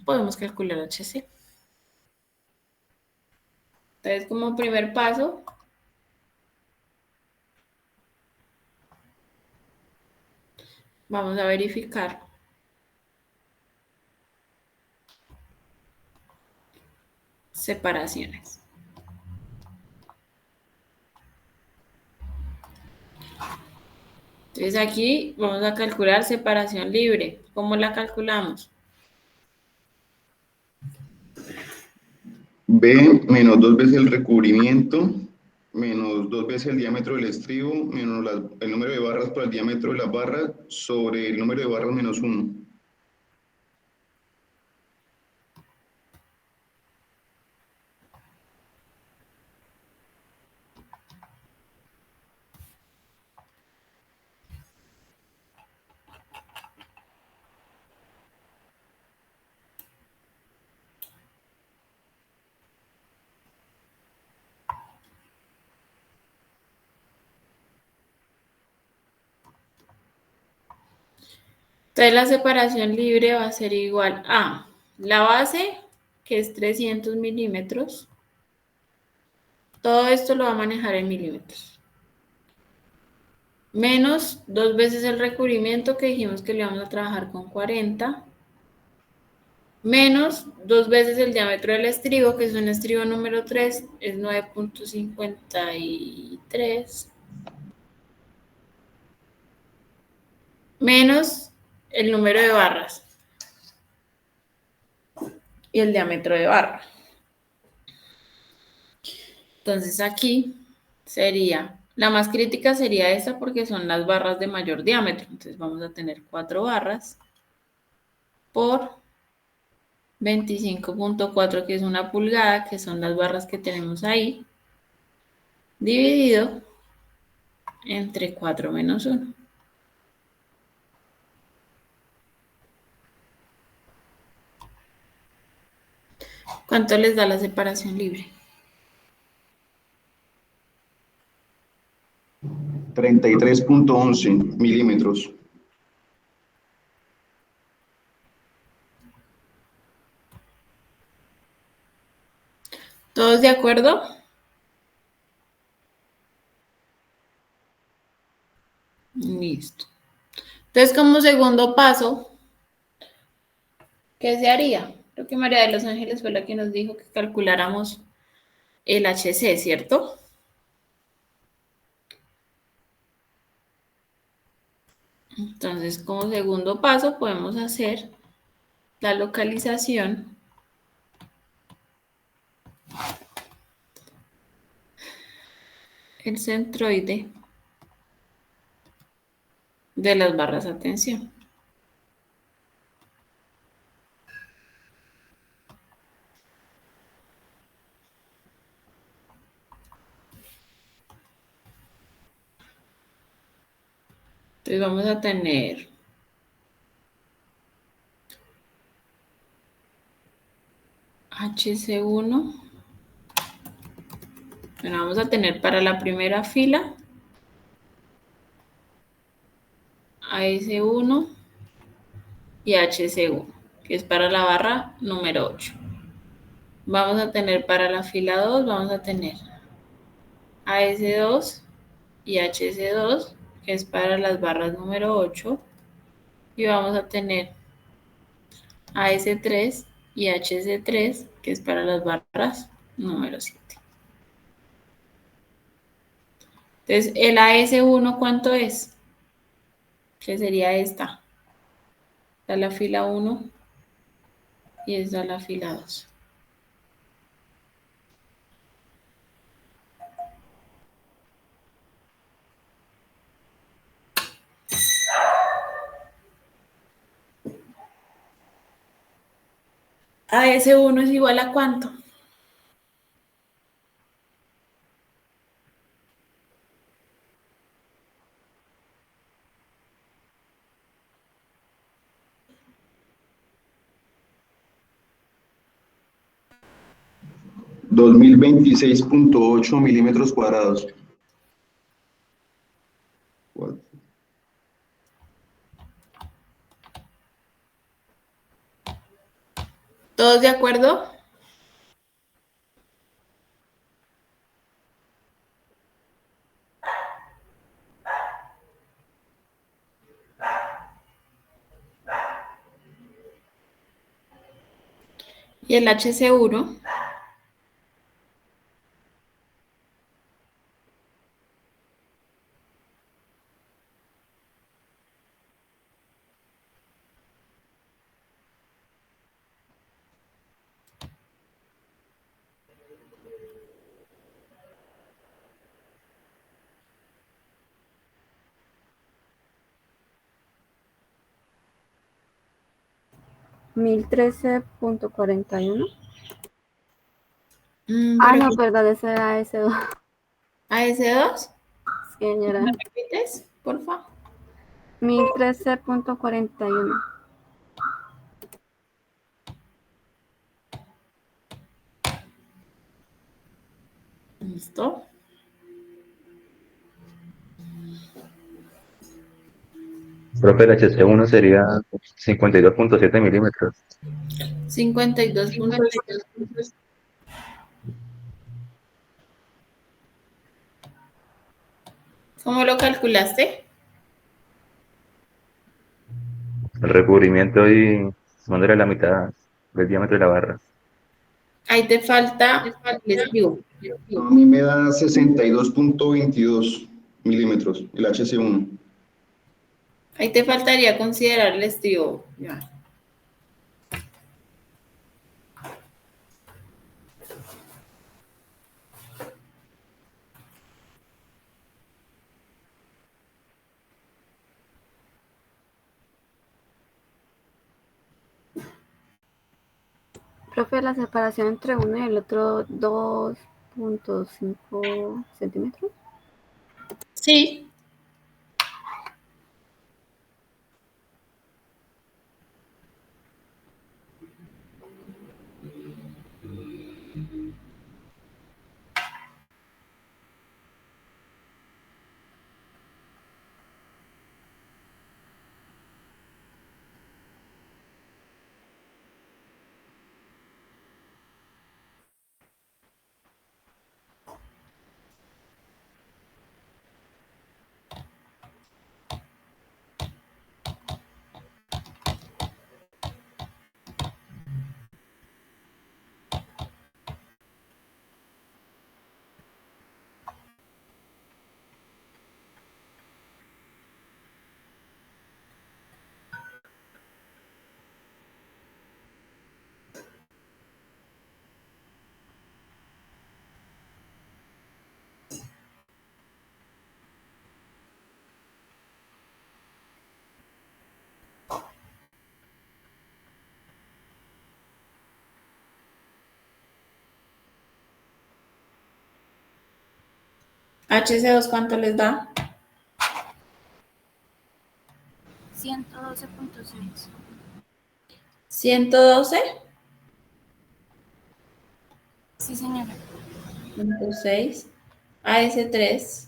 podemos calcular HC. Entonces, como primer paso, vamos a verificar separaciones. Entonces aquí vamos a calcular separación libre. ¿Cómo la calculamos? B menos 2 veces el recubrimiento, menos 2 veces el diámetro del estribo, menos el número de barras por el diámetro de las barras, sobre el número de barras menos 1. Entonces la separación libre va a ser igual a la base, que es 300 milímetros. Todo esto lo va a manejar en milímetros. Menos 2 veces el recubrimiento, que dijimos que le vamos a trabajar con 40. Menos 2 veces el diámetro del estribo, que es un estribo número 3, es 9.53. Menos el número de barras y el diámetro de barra. Entonces aquí sería, la más crítica sería esta porque son las barras de mayor diámetro. Entonces vamos a tener 4 barras por 25.4, que es una pulgada, que son las barras que tenemos ahí, dividido entre 4 menos 1. ¿Cuánto les da la separación libre? 33.11 milímetros. ¿Todos de acuerdo? Listo. Entonces, como segundo paso, ¿qué se haría? Creo que María de los Ángeles fue la que nos dijo que calculáramos el HC, ¿cierto? Entonces, como segundo paso, podemos hacer la localización el centroide de las barras de tensión. Entonces vamos a tener HC1. Bueno, vamos a tener para la primera fila AS1 y HC1, que es para la barra número 8. Vamos a tener para la fila 2, vamos a tener AS2 y HC2, que es para las barras número 8. Y vamos a tener AS3 y HC3, que es para las barras número 7. Entonces, el AS1, ¿cuánto es? Que sería esta. Esta es la fila 1 y esta es la fila 2. AS1 es igual a ¿cuánto? Dos mil 26.8 milímetros cuadrados. ¿Todos de acuerdo? Y el HC1 1013.41. pero No, perdón, ese era S2. AS2, Señora. ¿me repites, por favor? 1013.41. Listo. Profe, el HC1 sería 52.7 milímetros. 52 puntos. ¿Cómo lo calculaste? El recubrimiento y sumándole la mitad del diámetro de la barra. Ahí te falta el estribo. A mí me da 62.22 milímetros el HC1. Ahí te faltaría considerar el estribo. Ya. Profe, la separación entre uno y el otro 2.5 centímetros. Sí. HC2, ¿cuánto les da? 112.6. 112.6. Sí, señora. AS3.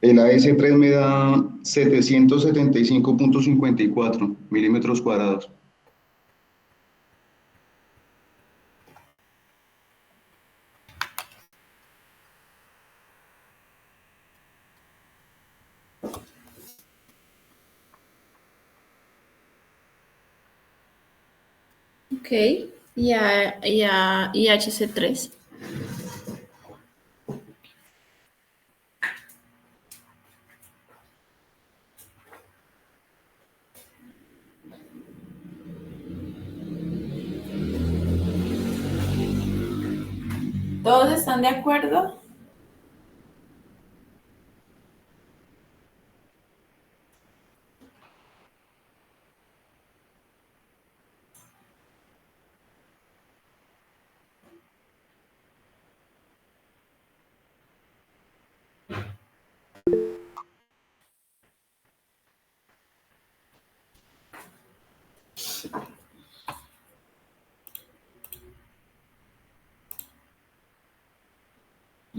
El AS3 me da 775.54 milímetros cuadrados. Ok. Y HC3. ¿Todos están de acuerdo?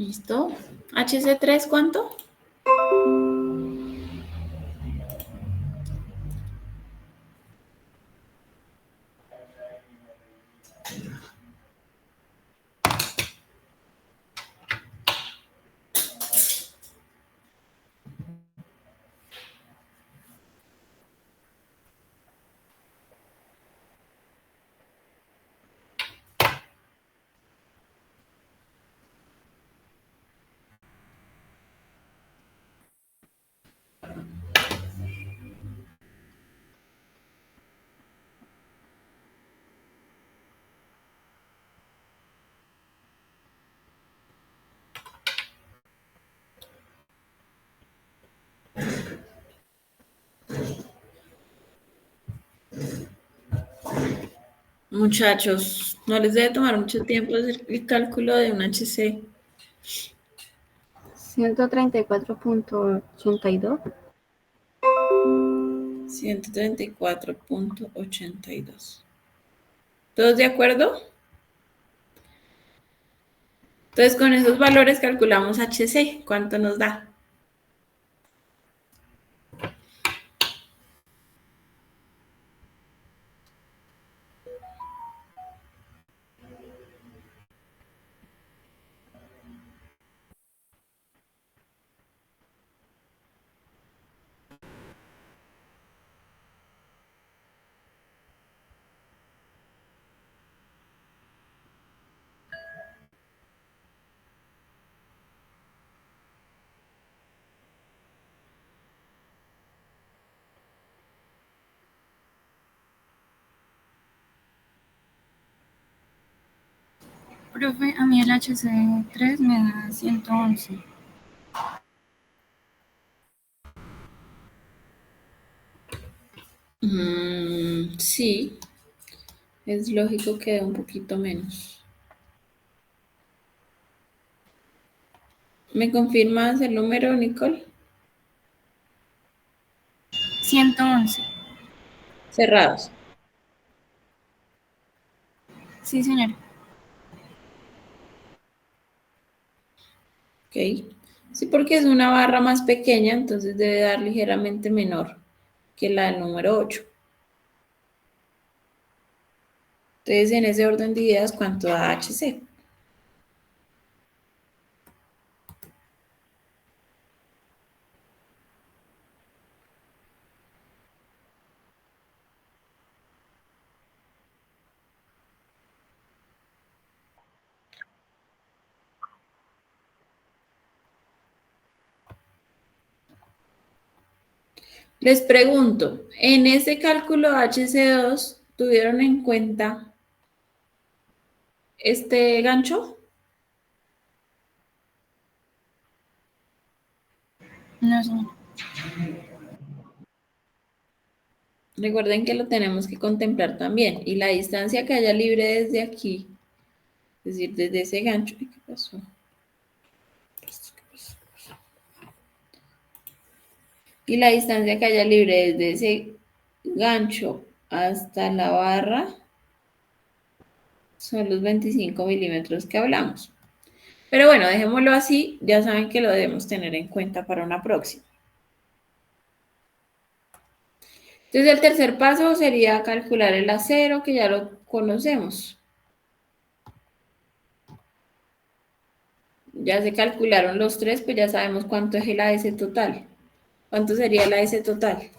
Listo. HC3, ¿cuánto? Muchachos, no les debe tomar mucho tiempo hacer el cálculo de un HC. 134.82. 134.82. ¿Todos de acuerdo? Entonces, con esos valores calculamos HC. ¿Cuánto nos da? Profe, a mí el HC3 me da 111. Sí, es lógico que dé un poquito menos. ¿Me confirmas el número, Nicole? 111. Cerrados. Sí, señora. Ok. Sí, porque es una barra más pequeña, entonces debe dar ligeramente menor que la del número 8. Entonces, en ese orden de ideas, ¿cuánto da HC? Les pregunto, ¿en ese cálculo HC2 tuvieron en cuenta este gancho? No, señora. Recuerden que lo tenemos que contemplar también. Y la distancia que haya libre desde aquí, es decir, desde ese gancho. Ay, ¿qué pasó? Y la distancia que haya libre desde ese gancho hasta la barra son los 25 milímetros que hablamos. Pero bueno, dejémoslo así. Ya saben que lo debemos tener en cuenta para una próxima. Entonces, el tercer paso sería calcular el acero, que ya lo conocemos. Ya se calcularon los tres, pues ya sabemos cuánto es el AS total. ¿Cuánto sería el AS total?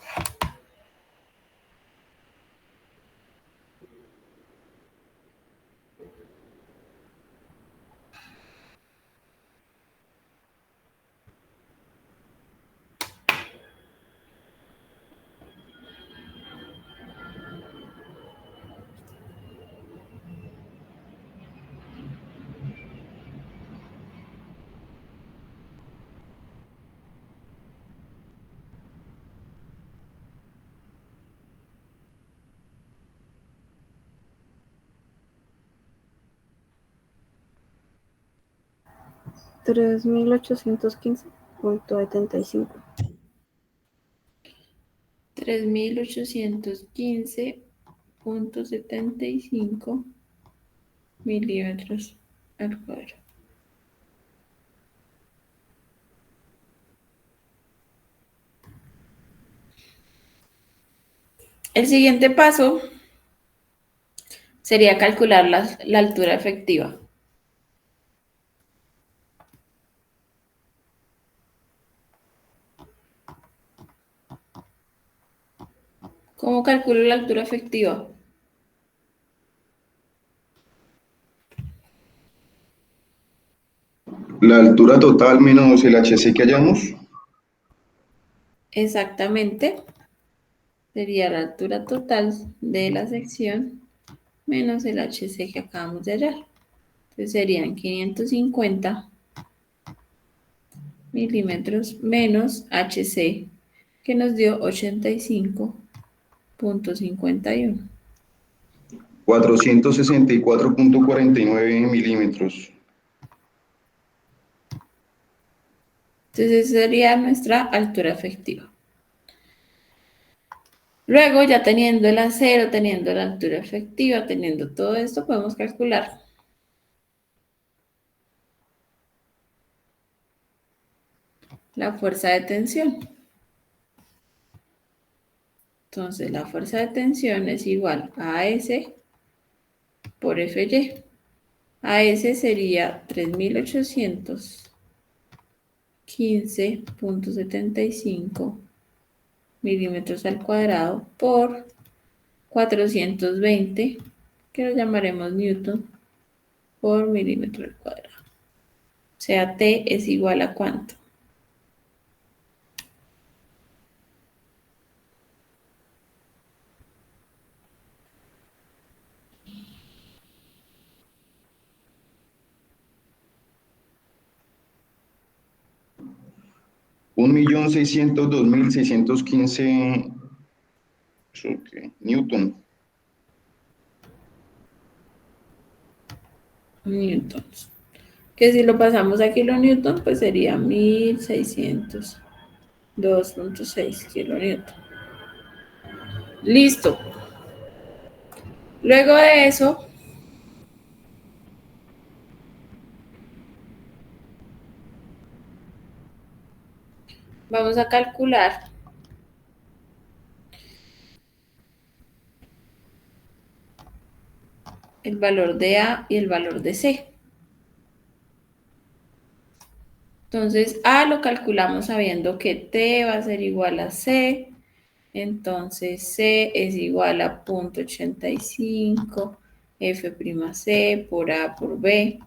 Tres mil ochocientos quince punto setenta y cinco. 3.815.75 milímetros al cuadrado. El siguiente paso sería calcular la altura efectiva. ¿Cómo calculo la altura efectiva? La altura total menos el HC que hallamos. Exactamente. Sería la altura total de la sección menos el HC que acabamos de hallar. Entonces serían 550 milímetros menos HC, que nos dio 85,51. 464,49 milímetros. Entonces esa sería nuestra altura efectiva. Luego, ya teniendo el acero, teniendo la altura efectiva, teniendo todo esto, podemos calcular la fuerza de tensión. Entonces, la fuerza de tensión es igual a S por FY. AS sería 3815,75 milímetros al cuadrado por 420, que lo llamaremos newton por milímetro al cuadrado. O sea, T es igual a ¿cuánto? Newton. Newtons. Que si lo pasamos a kilonewton, pues sería 1602,6 kilonewton. Listo. Luego de eso, vamos a calcular el valor de A y el valor de C. Entonces, A lo calculamos sabiendo que T va a ser igual a C. Entonces, C es igual a 0,85 F'C por A por B.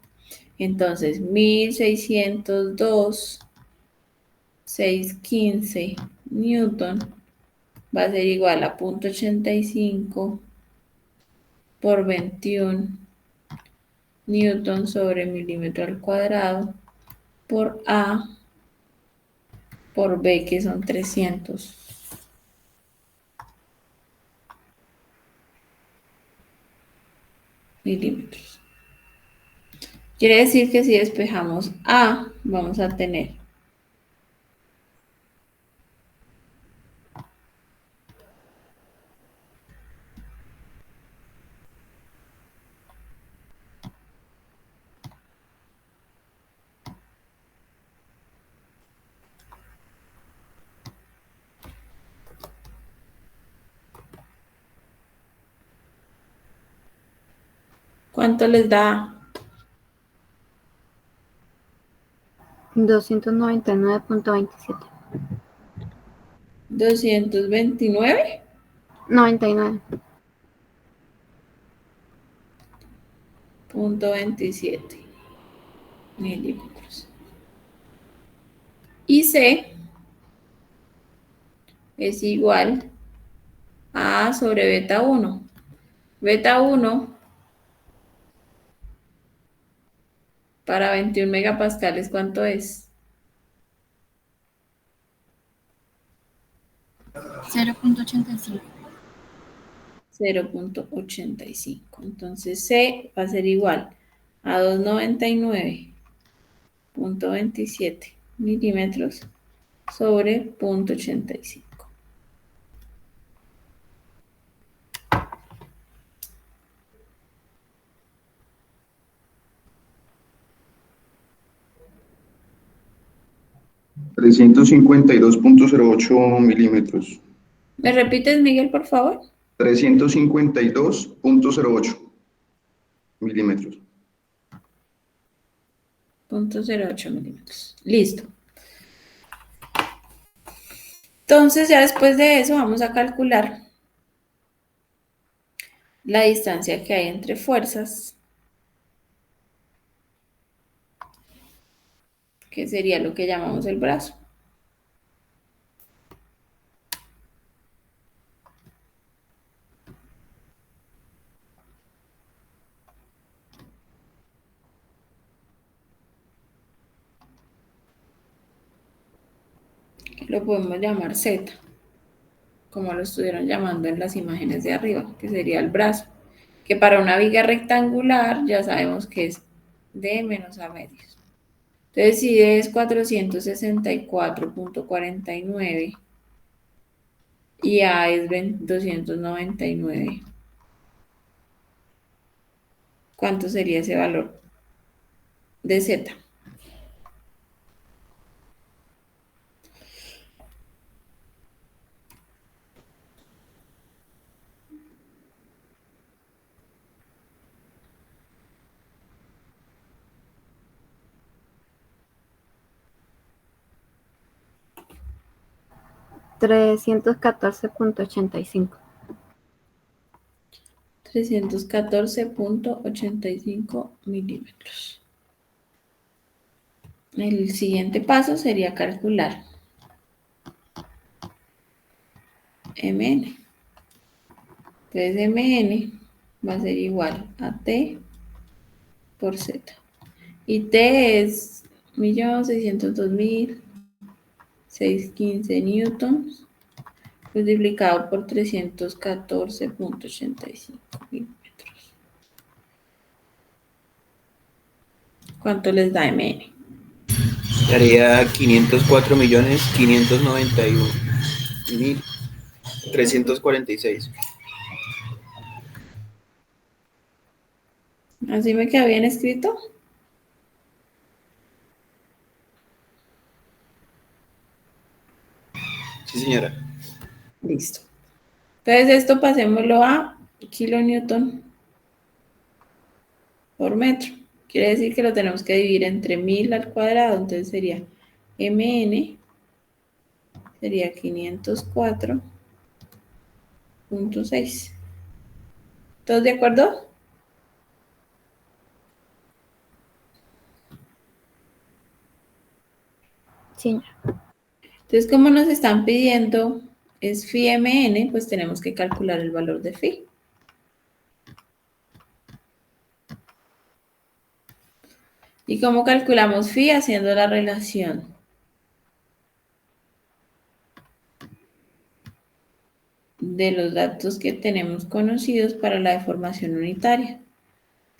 Entonces, 1602,615 newton va a ser igual a 0,85 por 21 newton sobre milímetro al cuadrado por A por B, que son 300. Milímetros. Quiere decir que si despejamos A, vamos a tener ¿cuánto les da? 299.27. 229. 99. 27 milímetros. Y C es igual a A sobre beta 1. Beta 1 para 21 megapascales, ¿cuánto es? 0,85. 0,85. Entonces C va a ser igual a 299,27 milímetros sobre 0,85. $352,08 milímetros. ¿Me repites, Miguel, por favor? 352.08 milímetros. 0.08 milímetros. Listo. Entonces, ya después de eso, vamos a calcular la distancia que hay entre fuerzas, que sería lo que llamamos el brazo. Lo podemos llamar Z, como lo estuvieron llamando en las imágenes de arriba, que sería el brazo, que para una viga rectangular ya sabemos que es D menos A medios. Entonces, si D es 464.49 y A es 299, ¿cuánto sería ese valor de Z? $314.85. 314.85 milímetros. El siguiente paso sería calcular MN. Entonces MN va a ser igual a T por Z. Y T es 1.602.615 newtons multiplicado por 314.85 milímetros. ¿Cuánto les da MN? Daría 504.591.346. ¿Así me queda bien escrito? Sí, señora. Listo. Entonces esto pasémoslo a kilonewton por metro. Quiere decir que lo tenemos que dividir entre 1000 al cuadrado. Entonces sería MN, sería 504.6. ¿Todos de acuerdo? Sí, señora. Entonces, como nos están pidiendo es phi MN, pues tenemos que calcular el valor de phi. ¿Y cómo calculamos phi? Haciendo la relación de los datos que tenemos conocidos para la deformación unitaria.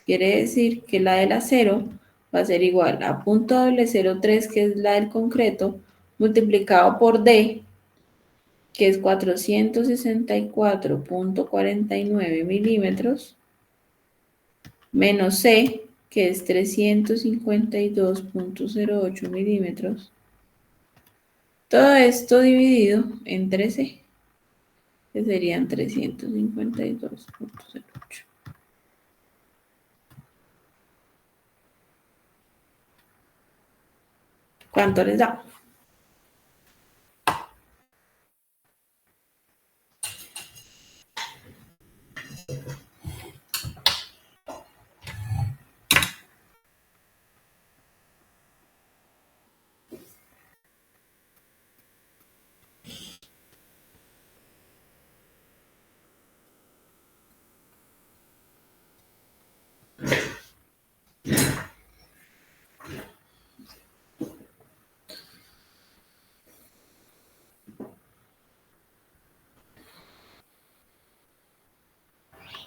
Quiere decir que la del acero va a ser igual a .003, que es la del concreto, multiplicado por D, que es 464.49 milímetros, menos C, que es 352.08 milímetros. Todo esto dividido entre C, que serían 352.08. ¿Cuánto les da?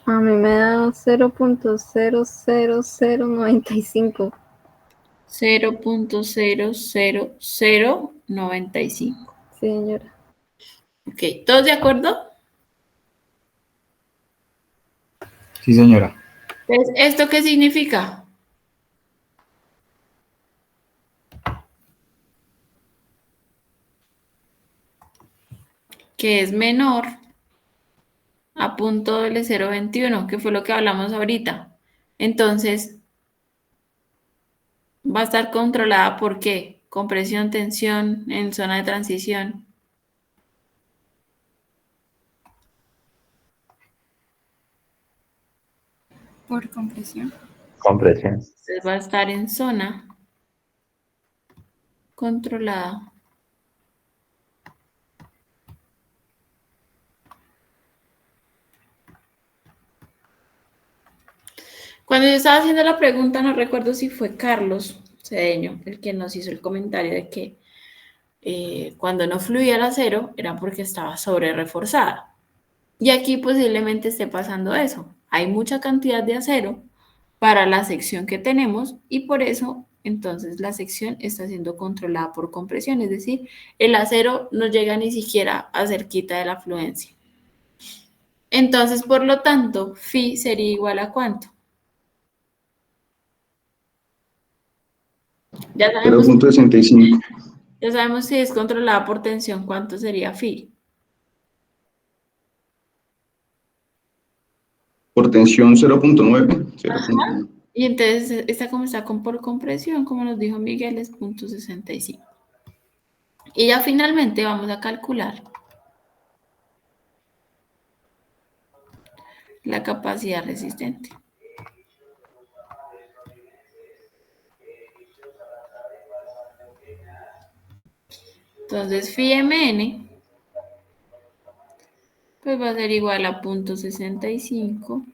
A mí me da 0.00095. 0.00095. Sí, señora. Ok, ¿todos de acuerdo? Sí, señora. Entonces, ¿esto qué significa? Que es menor a punto L021, que fue lo que hablamos ahorita. Entonces, va a estar controlada por ¿qué? Compresión, tensión en zona de transición. Por compresión. Compresión. Entonces va a estar en zona controlada. Cuando yo estaba haciendo la pregunta, no recuerdo si fue Carlos Cedeño el que nos hizo el comentario de que cuando no fluía el acero era porque estaba sobre reforzada. Y aquí posiblemente esté pasando eso. Hay mucha cantidad de acero para la sección que tenemos y por eso entonces la sección está siendo controlada por compresión, es decir, el acero no llega ni siquiera a cerquita de la fluencia. Entonces, por lo tanto, phi sería igual a ¿cuánto? Ya sabemos, 0.65. ya sabemos si es controlada por tensión, ¿cuánto sería phi? Por tensión 0.9. 0.9. Y entonces, esta como está por compresión, como nos dijo Miguel, es 0.65. Y ya finalmente vamos a calcular la capacidad resistente. Entonces, phi mn pues va a ser igual a 0.65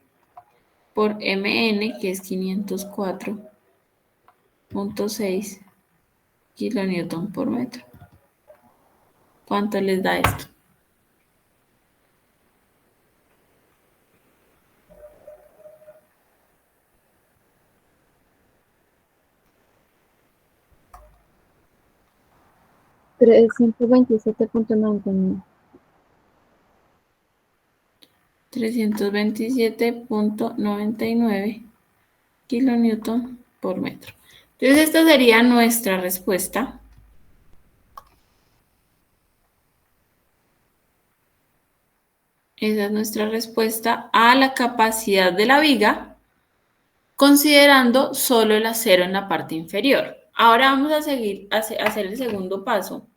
por mn, que es 504.6 kilonewton por metro. ¿Cuánto les da esto? $327.99. 327.99 kilonewton por metro. Entonces, esta sería nuestra respuesta. Esa es nuestra respuesta a la capacidad de la viga, considerando solo el acero en la parte inferior. Ahora vamos a seguir a hacer el segundo paso,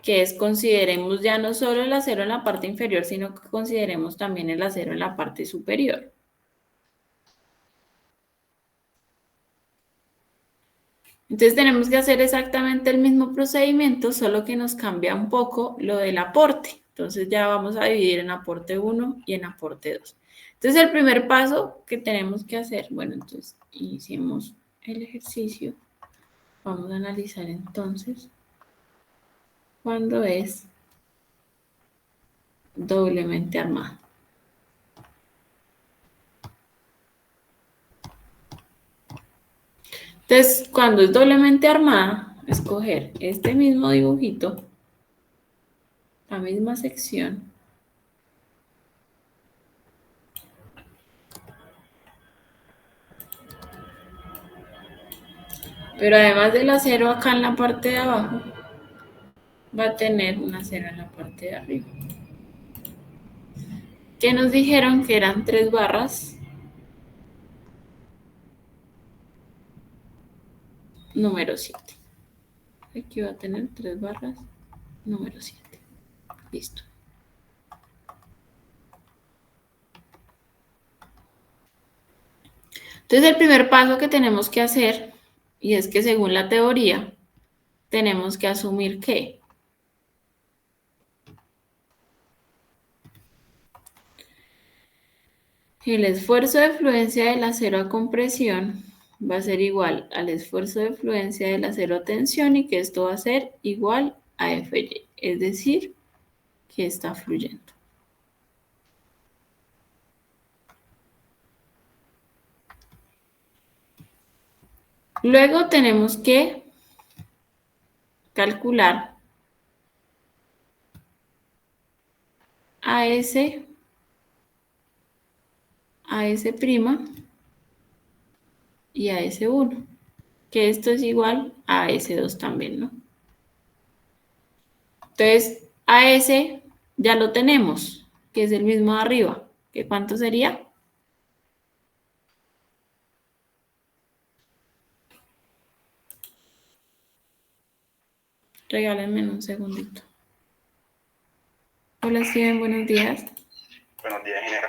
que es consideremos ya no solo el acero en la parte inferior, sino que consideremos también el acero en la parte superior. Entonces tenemos que hacer exactamente el mismo procedimiento, solo que nos cambia un poco lo del aporte. Entonces ya vamos a dividir en aporte 1 y en aporte 2. Entonces el primer paso que tenemos que hacer, bueno, entonces iniciemos el ejercicio. Vamos a analizar entonces cuando es doblemente armado. Entonces, cuando es doblemente armada, escoger este mismo dibujito, la misma sección, pero además del acero acá en la parte de abajo, va a tener un acero en la parte de arriba. Que nos dijeron que eran 3 barras, número 7. Aquí va a tener 3 barras, número 7. Listo. Entonces el primer paso que tenemos que hacer, y es que según la teoría, tenemos que asumir que el esfuerzo de fluencia del acero a compresión va a ser igual al esfuerzo de fluencia del acero a tensión y que esto va a ser igual a Fy, es decir, que está fluyendo. Luego tenemos que calcular AS prima y AS1, que esto es igual a AS2 también, ¿no? Entonces, AS Ya lo tenemos, que es el mismo de arriba. ¿Qué cuánto sería? Regálenme un segundito. Hola Steven, buenos días. Buenos días, ingeniero.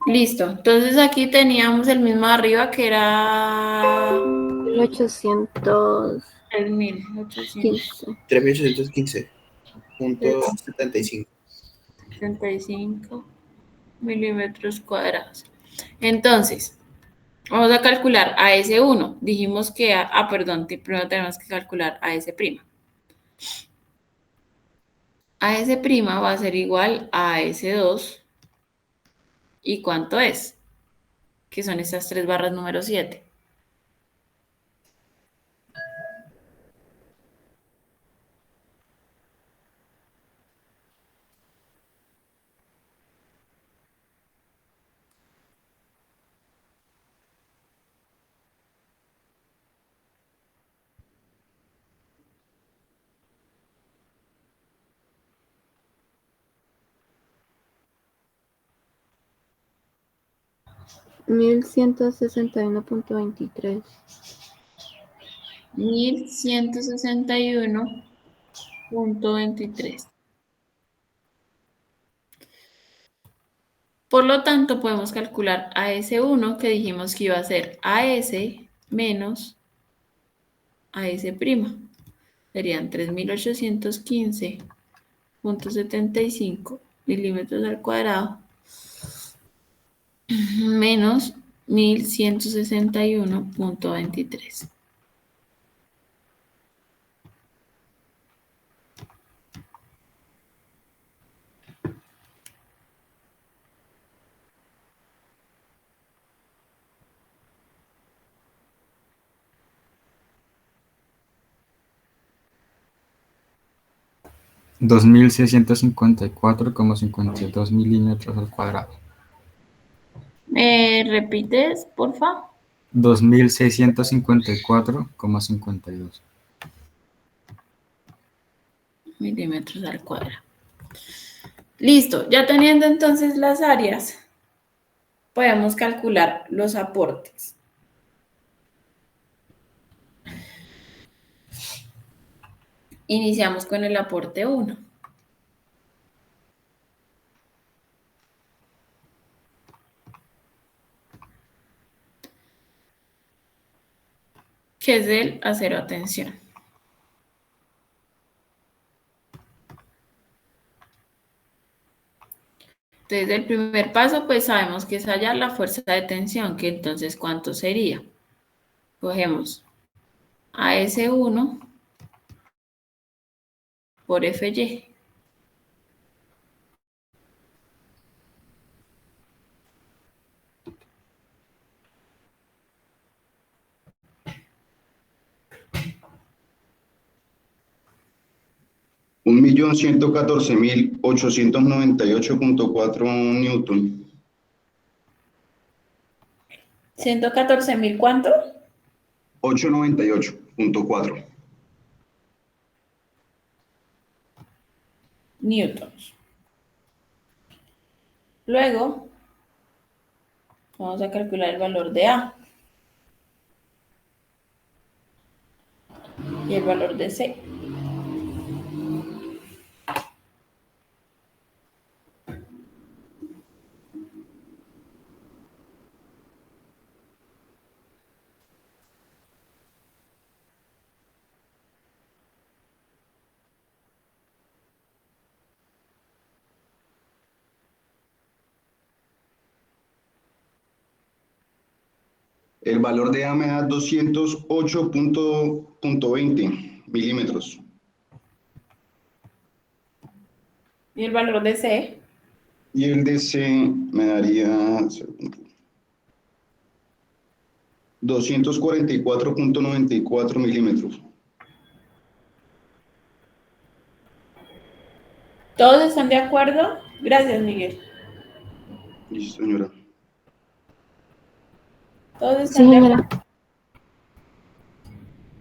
Listo. Entonces aquí teníamos el mismo de arriba que era 1815. 3.875. 3815.75. Milímetros cuadrados. Entonces, vamos a calcular AS1. Dijimos que, perdón, primero tenemos que calcular AS'. AS' va a ser igual a AS2. ¿Y cuánto es? Que son estas tres barras número 7. Mil ciento sesenta y 1161.23. Por lo tanto, podemos calcular AS1, que dijimos que iba a ser AS menos AS'. Serían 3815.75 milímetros al cuadrado menos 1161.23. Dos mil seiscientos cincuenta y cuatro coma 52 milímetros al cuadrado. ¿Me repites, porfa? 2654,52. Milímetros al cuadrado. Listo, ya teniendo entonces las áreas, podemos calcular los aportes. Iniciamos con el aporte 1. que es el acero a tensión. Entonces, el primer paso, pues sabemos que es hallar la fuerza de tensión, que entonces, ¿cuánto sería? Cogemos AS1 por FY. Un 1.114.898.4 newton. 114.000, ¿cuánto? 898.4. Newtons. Luego, vamos a calcular el valor de A y el valor de C. El valor de A me da 208.20 milímetros. ¿Y el valor de C? Y el de C me daría 244.94 milímetros. ¿Todos están de acuerdo? Gracias, Miguel. Listo, señora. ¿Todos Sí, están de acuerdo? señora.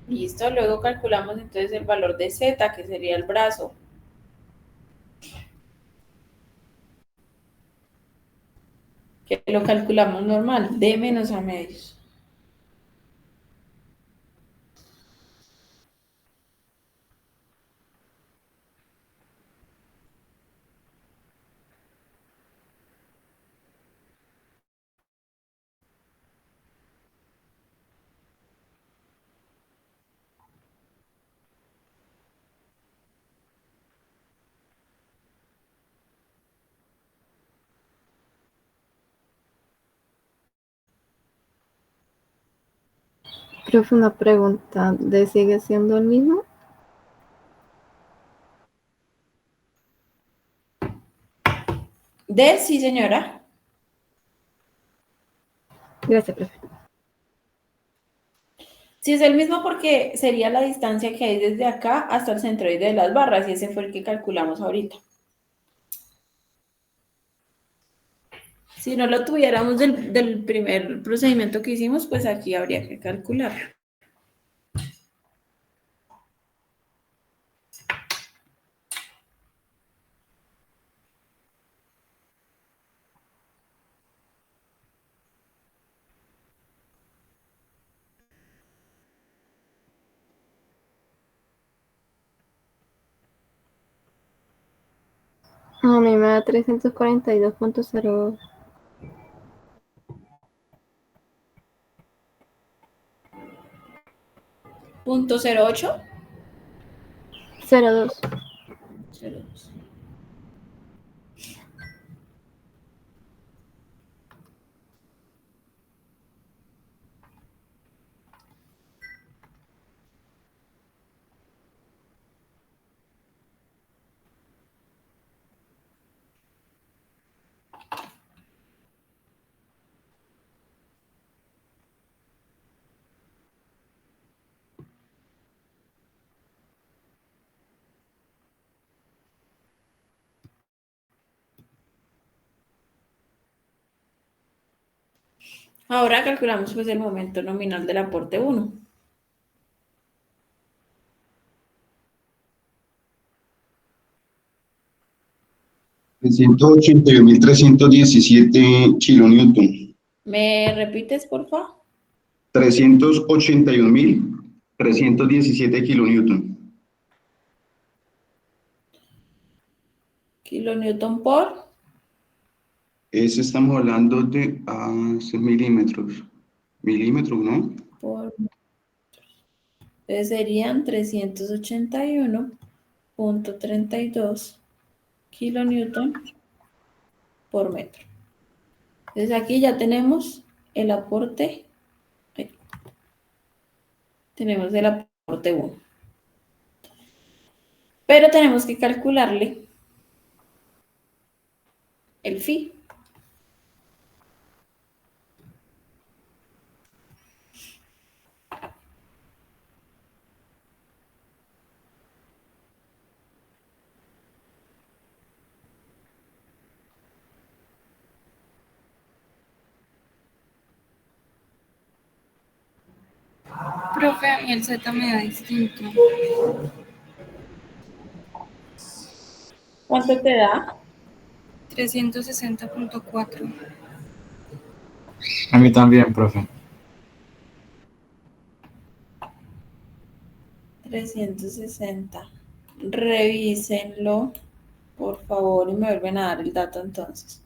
Listo, luego calculamos entonces el valor de Z, que sería el brazo. Que lo calculamos normal, D menos A medios. Profe, una pregunta. ¿D sigue siendo el mismo? D, sí, señora. Gracias, profe. Sí, es el mismo porque sería la distancia que hay desde acá hasta el centroide de las barras, y ese fue el que calculamos ahorita. Si no lo tuviéramos del primer procedimiento que hicimos, pues aquí habría que calcular. A mí me da 342.02. .08. 02. 02. Ahora calculamos pues el momento nominal del aporte 1. $381.317 kilonewton. ¿Me repites, por favor? 381.317 kilonewton. Kilonewton por. Ese estamos hablando de milímetros. Milímetros, ¿no? Por. Entonces serían 381.32 kilonewton por metro. Entonces aquí ya tenemos el aporte. Tenemos el aporte 1. Pero tenemos que calcularle el phi. Profe, a mí el Z me da distinto. ¿Cuánto te da? 360.4. A mí también, profe. 360. Revísenlo, por favor, y me vuelven a dar el dato entonces.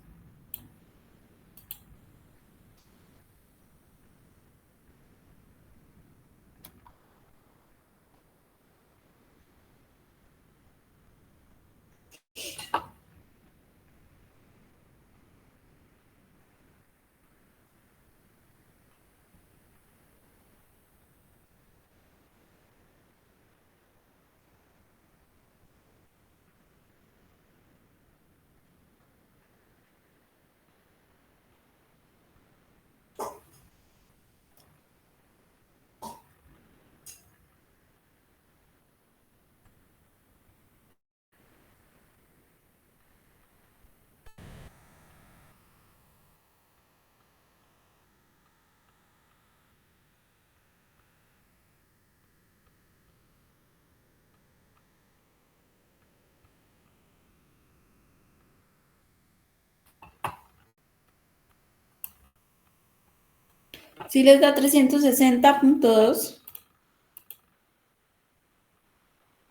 Si les da 360.2,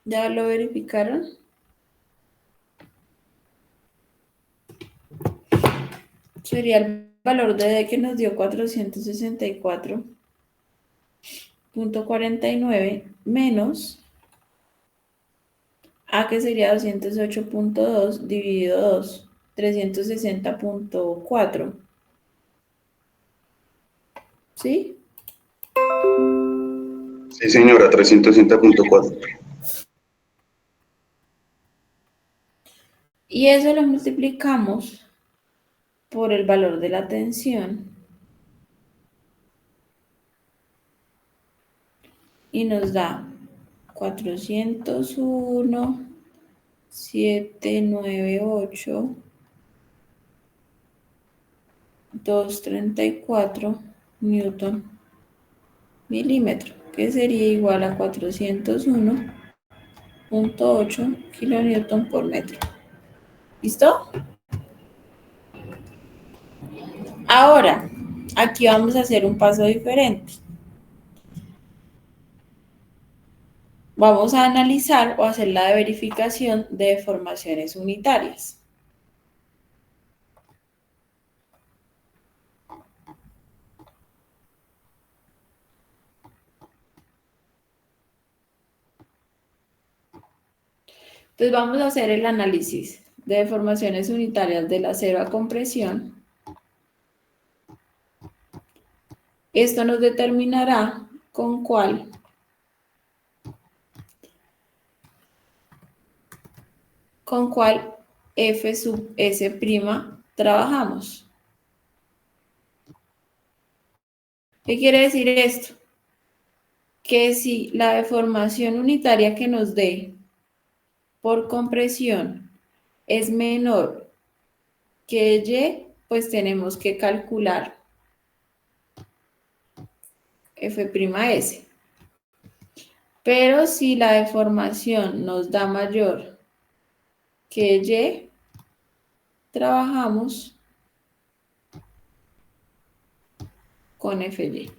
¿ya lo verificaron? Sería el valor de D que nos dio 464.49 menos A que sería 208.2 dividido 2, 360.4. ¿Sí? Sí, señora, 360.4. Y eso lo multiplicamos por el valor de la tensión y nos da 401.798.234 newton milímetro, que sería igual a 401.8 kilonewton por metro. ¿Listo? Ahora, aquí vamos a hacer un paso diferente. Vamos a analizar o hacer la verificación de deformaciones unitarias. Entonces vamos a hacer el análisis de deformaciones unitarias del acero a compresión. Esto nos determinará con cuál F sub S' trabajamos. ¿Qué quiere decir esto? Que si la deformación unitaria que nos dé por compresión es menor que Y, pues tenemos que calcular F'S. Pero si la deformación nos da mayor que Y, trabajamos con Fy.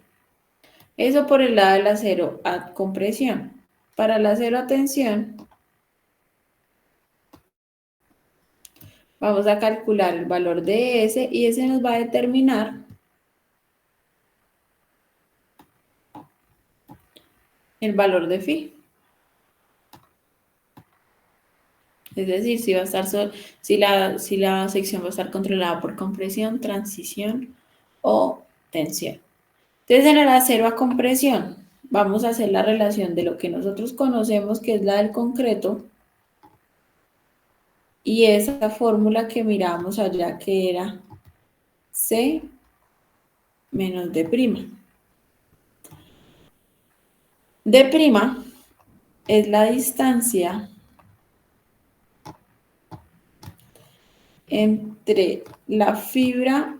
Eso por el lado del acero a compresión. Para el acero a tensión, vamos a calcular el valor de S y ese nos va a determinar el valor de phi. Es decir, si va a estar si la sección va a estar controlada por compresión, transición o tensión. Entonces, en el acero a compresión, vamos a hacer la relación de lo que nosotros conocemos, que es la del concreto, y esa fórmula que miramos allá, que era C menos D'. D' es la distancia entre la fibra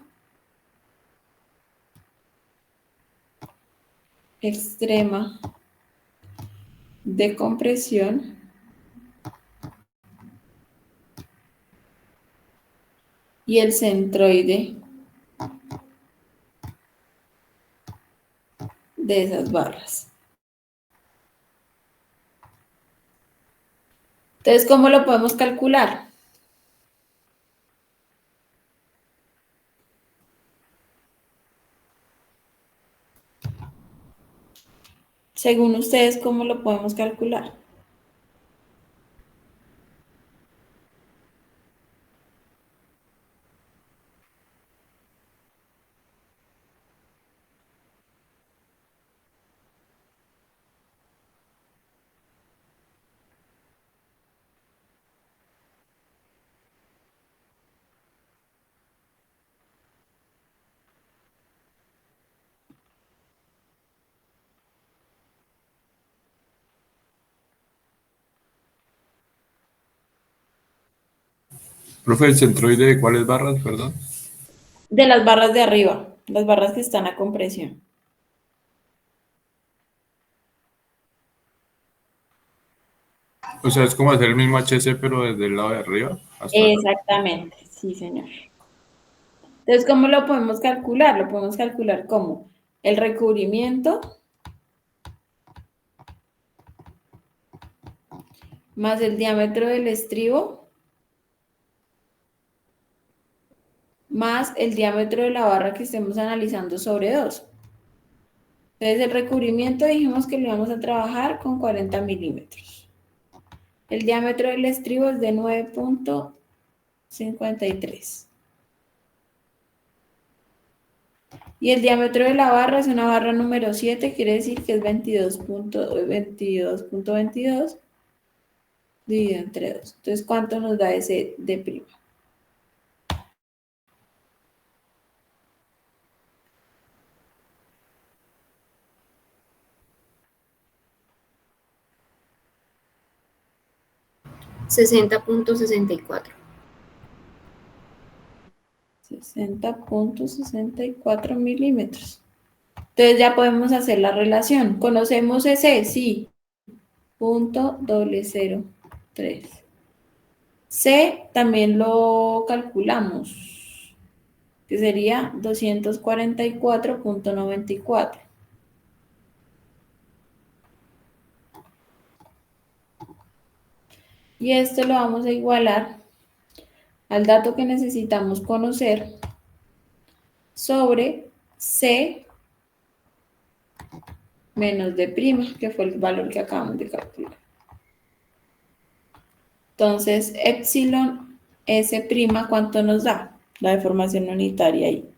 extrema de compresión y el centroide de esas barras. Entonces, ¿cómo lo podemos calcular? Según ustedes, ¿cómo lo podemos calcular? Profe, ¿el centroide de cuáles barras, perdón? De las barras de arriba, las barras que están a compresión. O sea, es como hacer el mismo HC, pero desde el lado de arriba hasta acá. Exactamente, sí, señor. Entonces, ¿cómo lo podemos calcular? Lo podemos calcular como el recubrimiento más el diámetro del estribo más el diámetro de la barra que estemos analizando sobre 2. Entonces, el recubrimiento dijimos que lo íbamos a trabajar con 40 milímetros. El diámetro del estribo es de 9.53. Y el diámetro de la barra es una barra número 7, quiere decir que es 22.22 dividido entre 2. Entonces, ¿cuánto nos da ese D'? $60.64. 60.64 milímetros. Entonces ya podemos hacer la relación. ¿Conocemos ese? Sí. .003. C también lo calculamos, que sería 244.94. Y esto lo vamos a igualar al dato que necesitamos conocer sobre C menos D', que fue el valor que acabamos de calcular. Entonces, epsilon S', ¿cuánto nos da? La deformación unitaria ahí.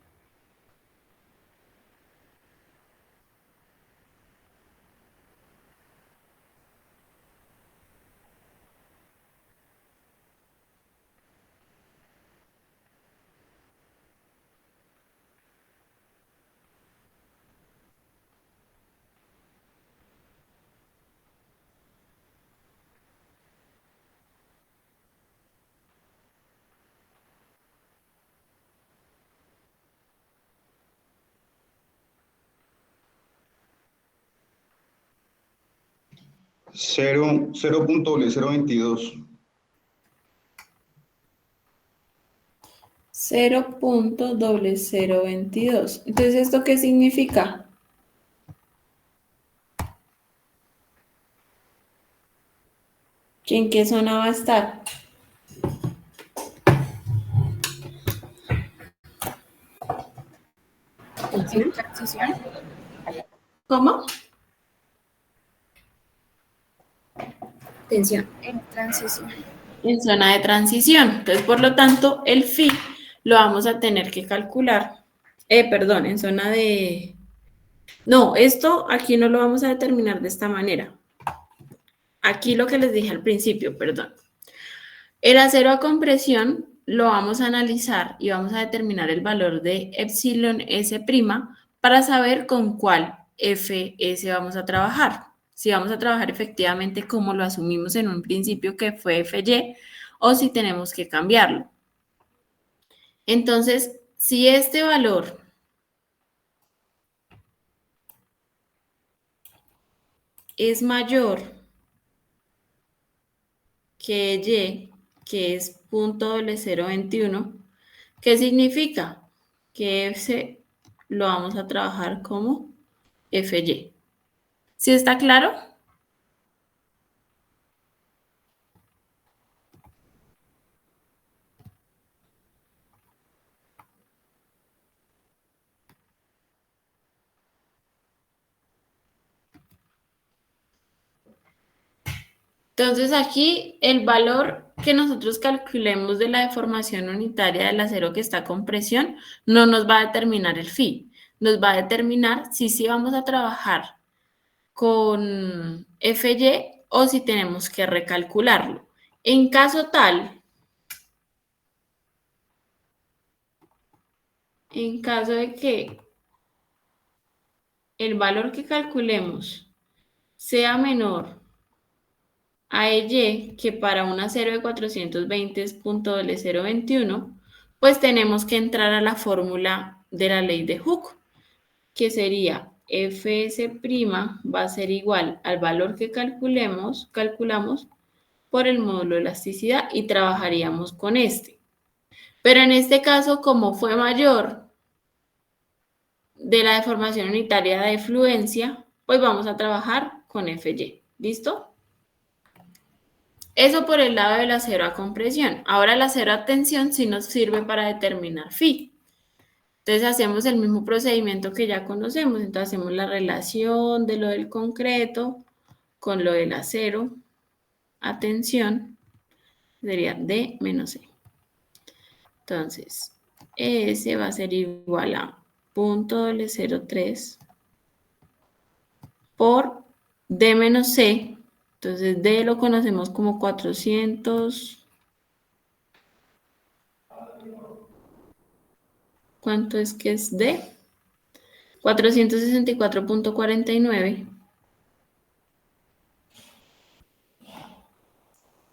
Cero 0.0022. 0.0022. Entonces, ¿esto qué significa? ¿Que en qué zona va a estar? ¿En transición? ¿Cómo? Tensión. En transición. En zona de transición. Entonces, por lo tanto, el phi lo vamos a tener que calcular. Perdón, en zona de... No, esto aquí no lo vamos a determinar de esta manera. Aquí lo que les dije al principio, perdón. El acero a compresión lo vamos a analizar y vamos a determinar el valor de epsilon S' para saber con cuál Fs vamos a trabajar. Si vamos a trabajar efectivamente como lo asumimos en un principio que fue Fy o si tenemos que cambiarlo. Entonces, si este valor es mayor que Y, que es 0.0021, ¿qué significa? Que F lo vamos a trabajar como Fy. ¿Sí está claro? Entonces aquí el valor que nosotros calculemos de la deformación unitaria del acero que está a compresión no nos va a determinar el phi, nos va a determinar si sí vamos a trabajar con Fy o si tenemos que recalcularlo. En caso tal, en caso de que el valor que calculemos sea menor a Y, que para un acero de 420 es 0.021, pues tenemos que entrar a la fórmula de la ley de Hooke, que sería Fs' va a ser igual al valor que calculamos por el módulo de elasticidad y trabajaríamos con este. Pero en este caso, como fue mayor de la deformación unitaria de fluencia, pues vamos a trabajar con Fy. ¿Listo? Eso por el lado del acero a compresión. Ahora el acero a tensión sí nos sirve para determinar phi. Entonces hacemos el mismo procedimiento que ya conocemos. Entonces hacemos la relación de lo del concreto con lo del acero a tensión. Sería D menos E. Entonces, S va a ser igual a 0.003 por D menos C. Entonces, D lo conocemos como 400. ¿Cuánto es que es D? 464.49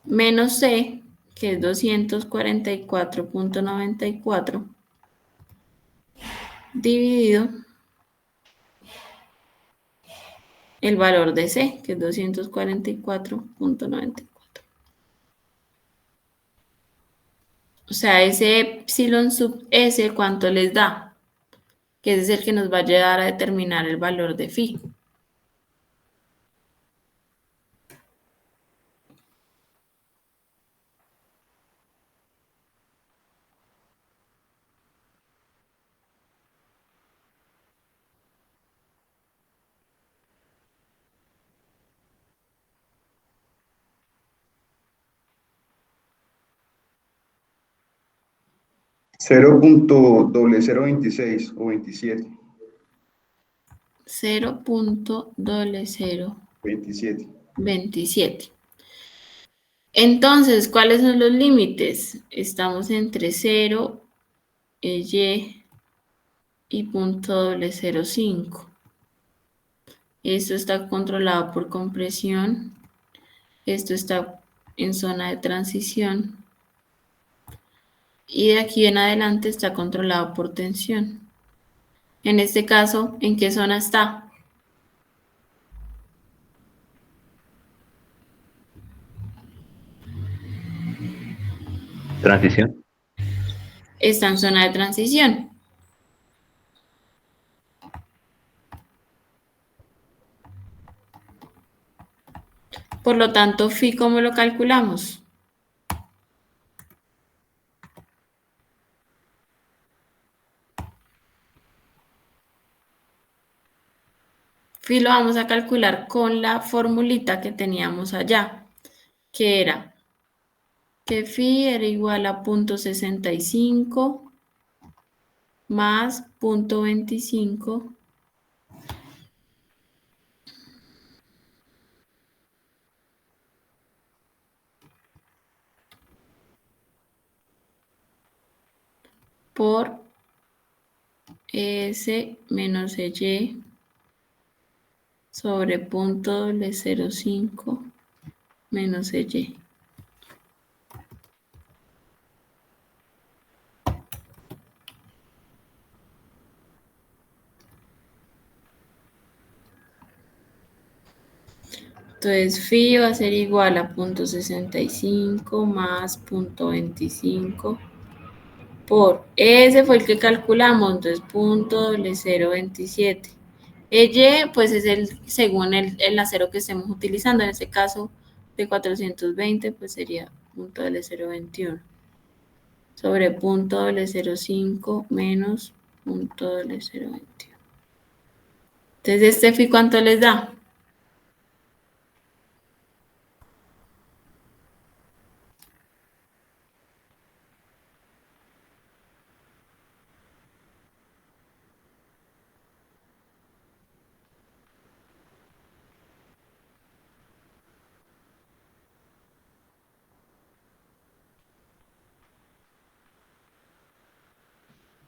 menos C, que es 244.94, dividido el valor de C, que es 244.94. O sea, ese epsilon sub S, ¿cuánto les da? Que ese es el que nos va a ayudar a determinar el valor de phi. .0026 o 27. 27. 0.0027. Entonces, ¿cuáles son los límites? Estamos entre 0, Y y .005. Esto está controlado por compresión. Esto está en zona de transición. Y de aquí en adelante está controlado por tensión. En este caso, ¿en qué zona está? Transición. Está en zona de transición. Por lo tanto, phi, ¿cómo lo calculamos? Phi lo vamos a calcular con la formulita que teníamos allá, que era que phi era igual a 0.65 más 0.25 por S menos EY sobre 0.05 menos EY. Entonces, phi va a ser igual a 0.65 más 0.25 por ese fue el que calculamos, entonces 0.027. Y pues es el según el acero que estemos utilizando, en este caso de 420 pues sería 0.021 sobre 0.005 menos 0.021. Entonces este phi ¿cuánto les da?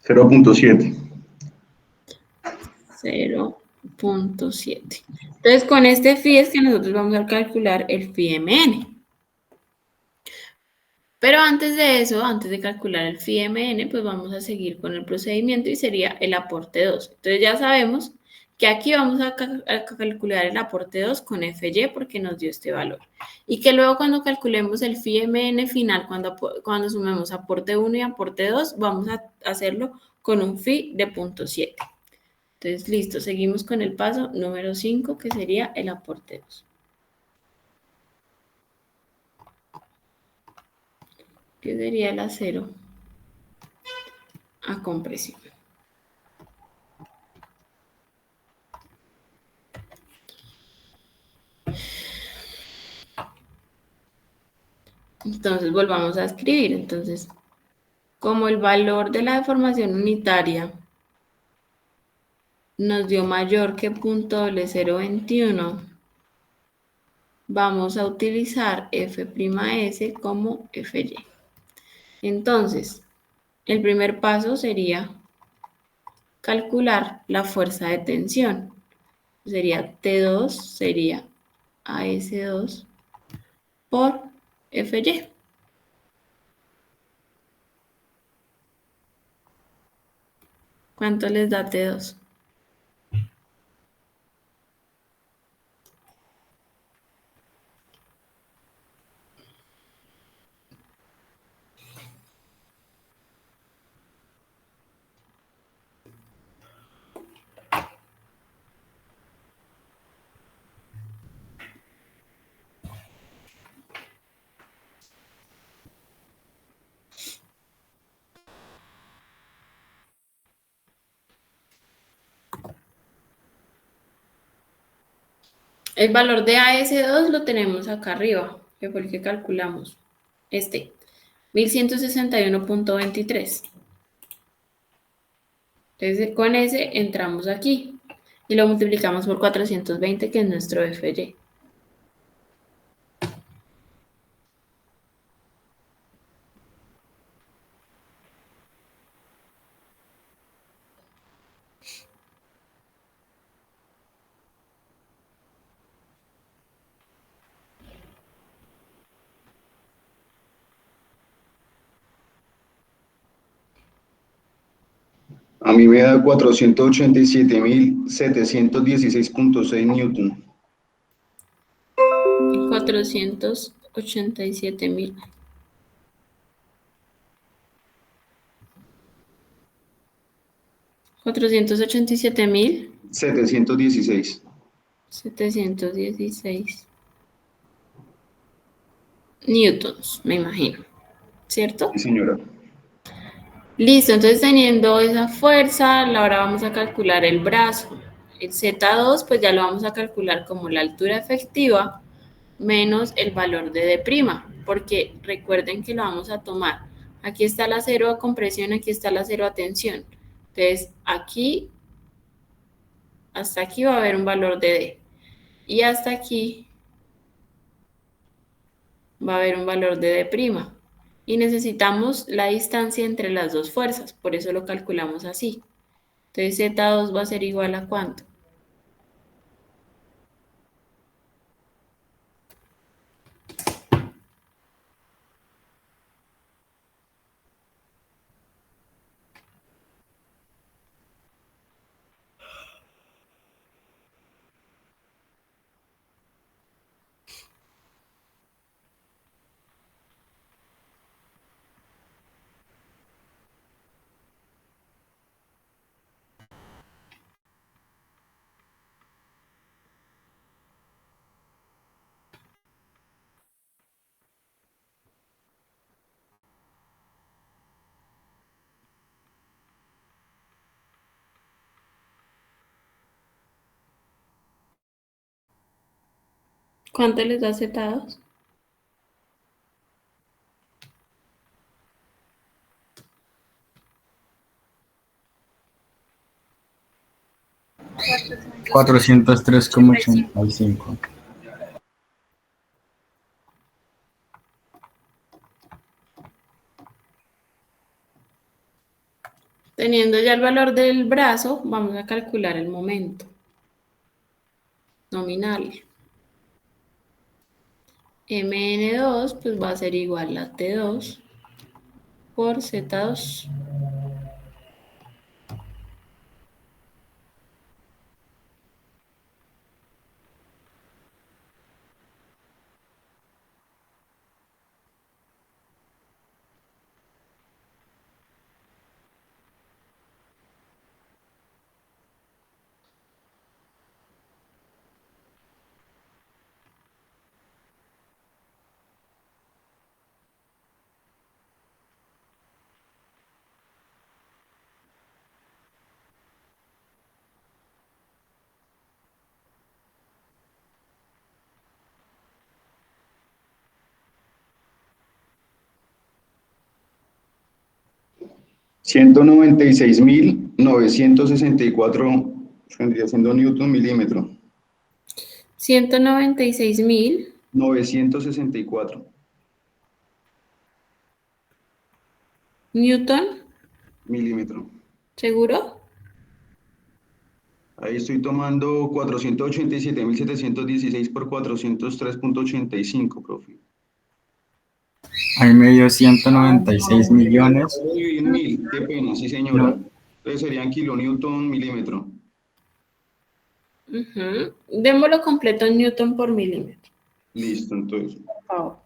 $0.7. 0.7. Entonces, con este phi es que nosotros vamos a calcular el phi mn. Pero antes de eso, antes de calcular el phi mn, pues vamos a seguir con el procedimiento y sería el aporte 2. Entonces ya sabemos que aquí vamos a calcular el aporte 2 con FY porque nos dio este valor. Y que luego cuando calculemos el phi mn final, cuando sumemos aporte 1 y aporte 2, vamos a hacerlo con un phi de 0.7. Entonces, listo, seguimos con el paso número 5, que sería el aporte 2. Que sería el acero a compresión. Entonces, volvamos a escribir. Entonces, como el valor de la deformación unitaria nos dio mayor que 0.021, vamos a utilizar F'S como Fy. Entonces, el primer paso sería calcular la fuerza de tensión. Sería T2, sería AS2 por Fy. ¿Cuánto les da T2? El valor de AS2 lo tenemos acá arriba, que fue el que calculamos. 1161.23. Entonces, con ese entramos aquí y lo multiplicamos por 420, que es nuestro Fy. A mí me da 487.716.6 newton. 487.000. $487.000. 716. 716 newtons, me imagino, ¿cierto? Sí, señora. Listo, entonces teniendo esa fuerza, ahora vamos a calcular el brazo. El Z2, pues ya lo vamos a calcular como la altura efectiva menos el valor de D', porque recuerden que lo vamos a tomar. Aquí está la cero a compresión, aquí está la cero a tensión. Entonces, aquí, hasta aquí va a haber un valor de D. Y hasta aquí va a haber un valor de D'. Y necesitamos la distancia entre las dos fuerzas, por eso lo calculamos así. Entonces, Z2 va a ser igual a ¿cuánto? ¿Cuánto les da Z2? $403,85. Teniendo ya el valor del brazo, vamos a calcular el momento nominal. Mn2 pues va a ser igual a T2 por Z2. $196,964 vendría siendo newton milímetro. 196.000 964 Newton, milímetro. ¿seguro? Ahí estoy tomando 487.716 por 403.85, profe. Ahí me dio 196 millones. Dividir en 1000, qué pena, sí señora. Entonces serían kilonewton milímetro. Démoslo completo en Newton por milímetro. Listo, entonces. Por favor.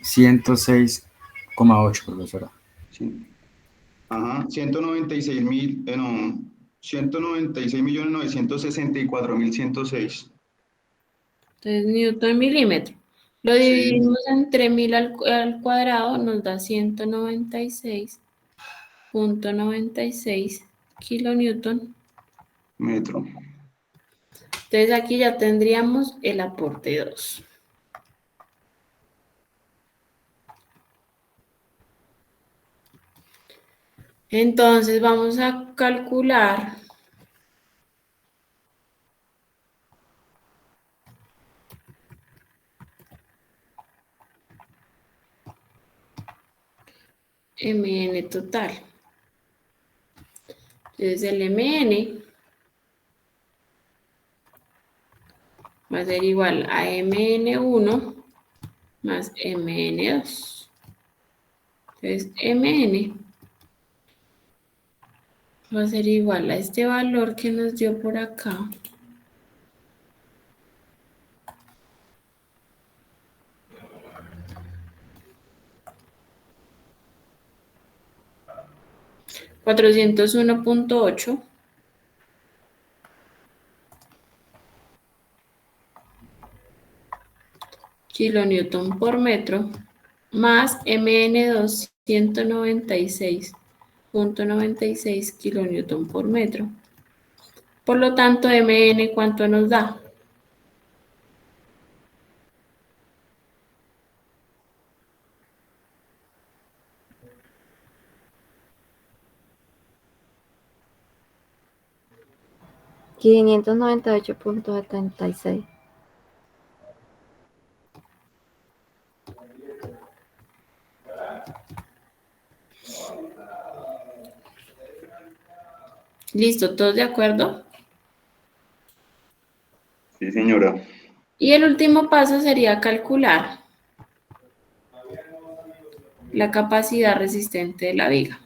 106,8, profesora. Sí. Ajá, 196.964.106. Entonces, Newton milímetro. Lo dividimos entre 1000 al cuadrado, nos da 196.96 kilonewton. Metro. Entonces, aquí ya tendríamos el aporte 2. Entonces, vamos a calcular Mn total. Entonces, el Mn va a ser igual a Mn1 más Mn2. Entonces, Mn va a ser igual a este valor que nos dio por acá. $401.8 kilonewton por metro más Mn2 196.96 kilonewton por metro. Por lo tanto, Mn, ¿cuánto nos da? 598.76. Listo, ¿todos de acuerdo? Sí, señora. Y el último paso sería calcular la capacidad resistente de la viga.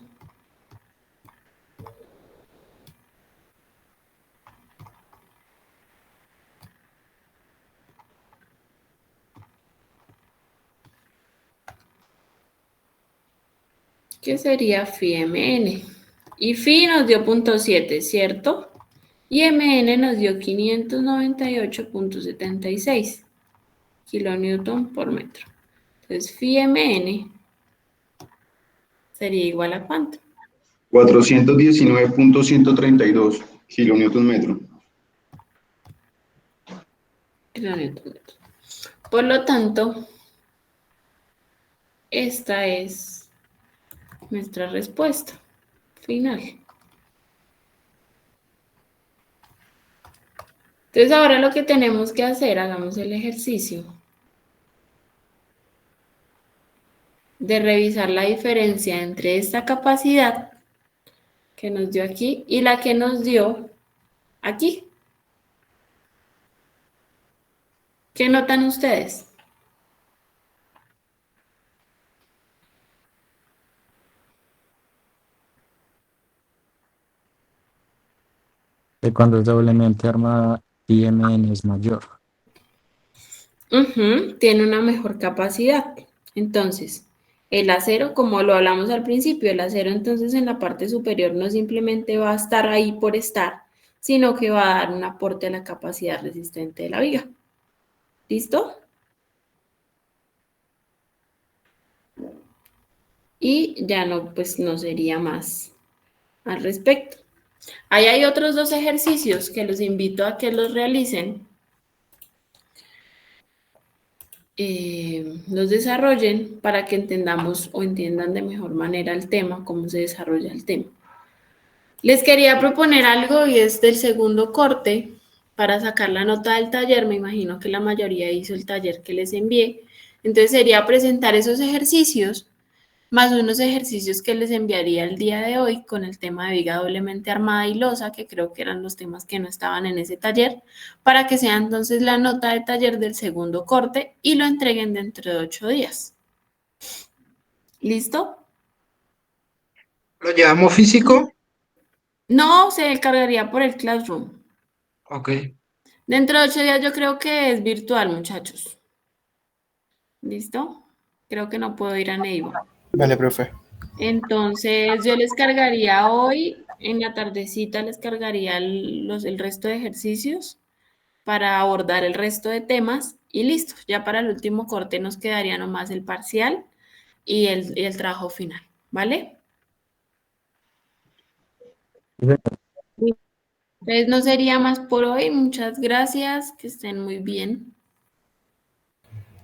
Que sería phi mn. Y phi nos dio 0.7, ¿cierto? Y mn nos dio 598.76 kilonewton por metro. Entonces, phi mn sería igual a ¿cuánto? 419.132 kilonewton metro. Kilonewton metro. Por lo tanto, esta es nuestra respuesta final. Entonces ahora lo que tenemos que hacer, hagamos el ejercicio de revisar la diferencia entre esta capacidad que nos dio aquí y la que nos dio aquí. ¿Qué notan ustedes? Que cuando es doblemente armada, IMN es mayor. Tiene una mejor capacidad. Entonces, el acero, como lo hablamos al principio, el acero entonces en la parte superior no simplemente va a estar ahí por estar, sino que va a dar un aporte a la capacidad resistente de la viga. ¿Listo? Y ya no, pues no sería más al respecto. Ahí hay otros dos ejercicios que los invito a que los realicen. Los desarrollen para que entendamos o entiendan de mejor manera el tema, cómo se desarrolla el tema. Les quería proponer algo y es del segundo corte para sacar la nota del taller. Me imagino que la mayoría hizo el taller que les envié. Entonces sería presentar esos ejercicios más unos ejercicios que les enviaría el día de hoy con el tema de viga doblemente armada y losa, que creo que eran los temas que no estaban en ese taller, para que sea entonces la nota de taller del segundo corte y lo entreguen dentro de 8 días. ¿Listo? ¿Lo llevamos físico? No, se cargaría por el Classroom. Ok. Dentro de 8 días yo creo que es virtual, muchachos. ¿Listo? Creo que no puedo ir a Neiva. Vale, profe. Entonces yo les cargaría hoy, en la tardecita les cargaría el resto de ejercicios para abordar el resto de temas y listo. Ya para el último corte nos quedaría nomás el parcial y el trabajo final, ¿vale? Entonces no sería más por hoy. Muchas gracias, que estén muy bien.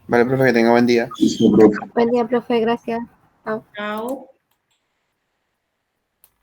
Vale, profe, que tenga buen día. Listo, profe. Buen día, profe, gracias. Chao. Chao.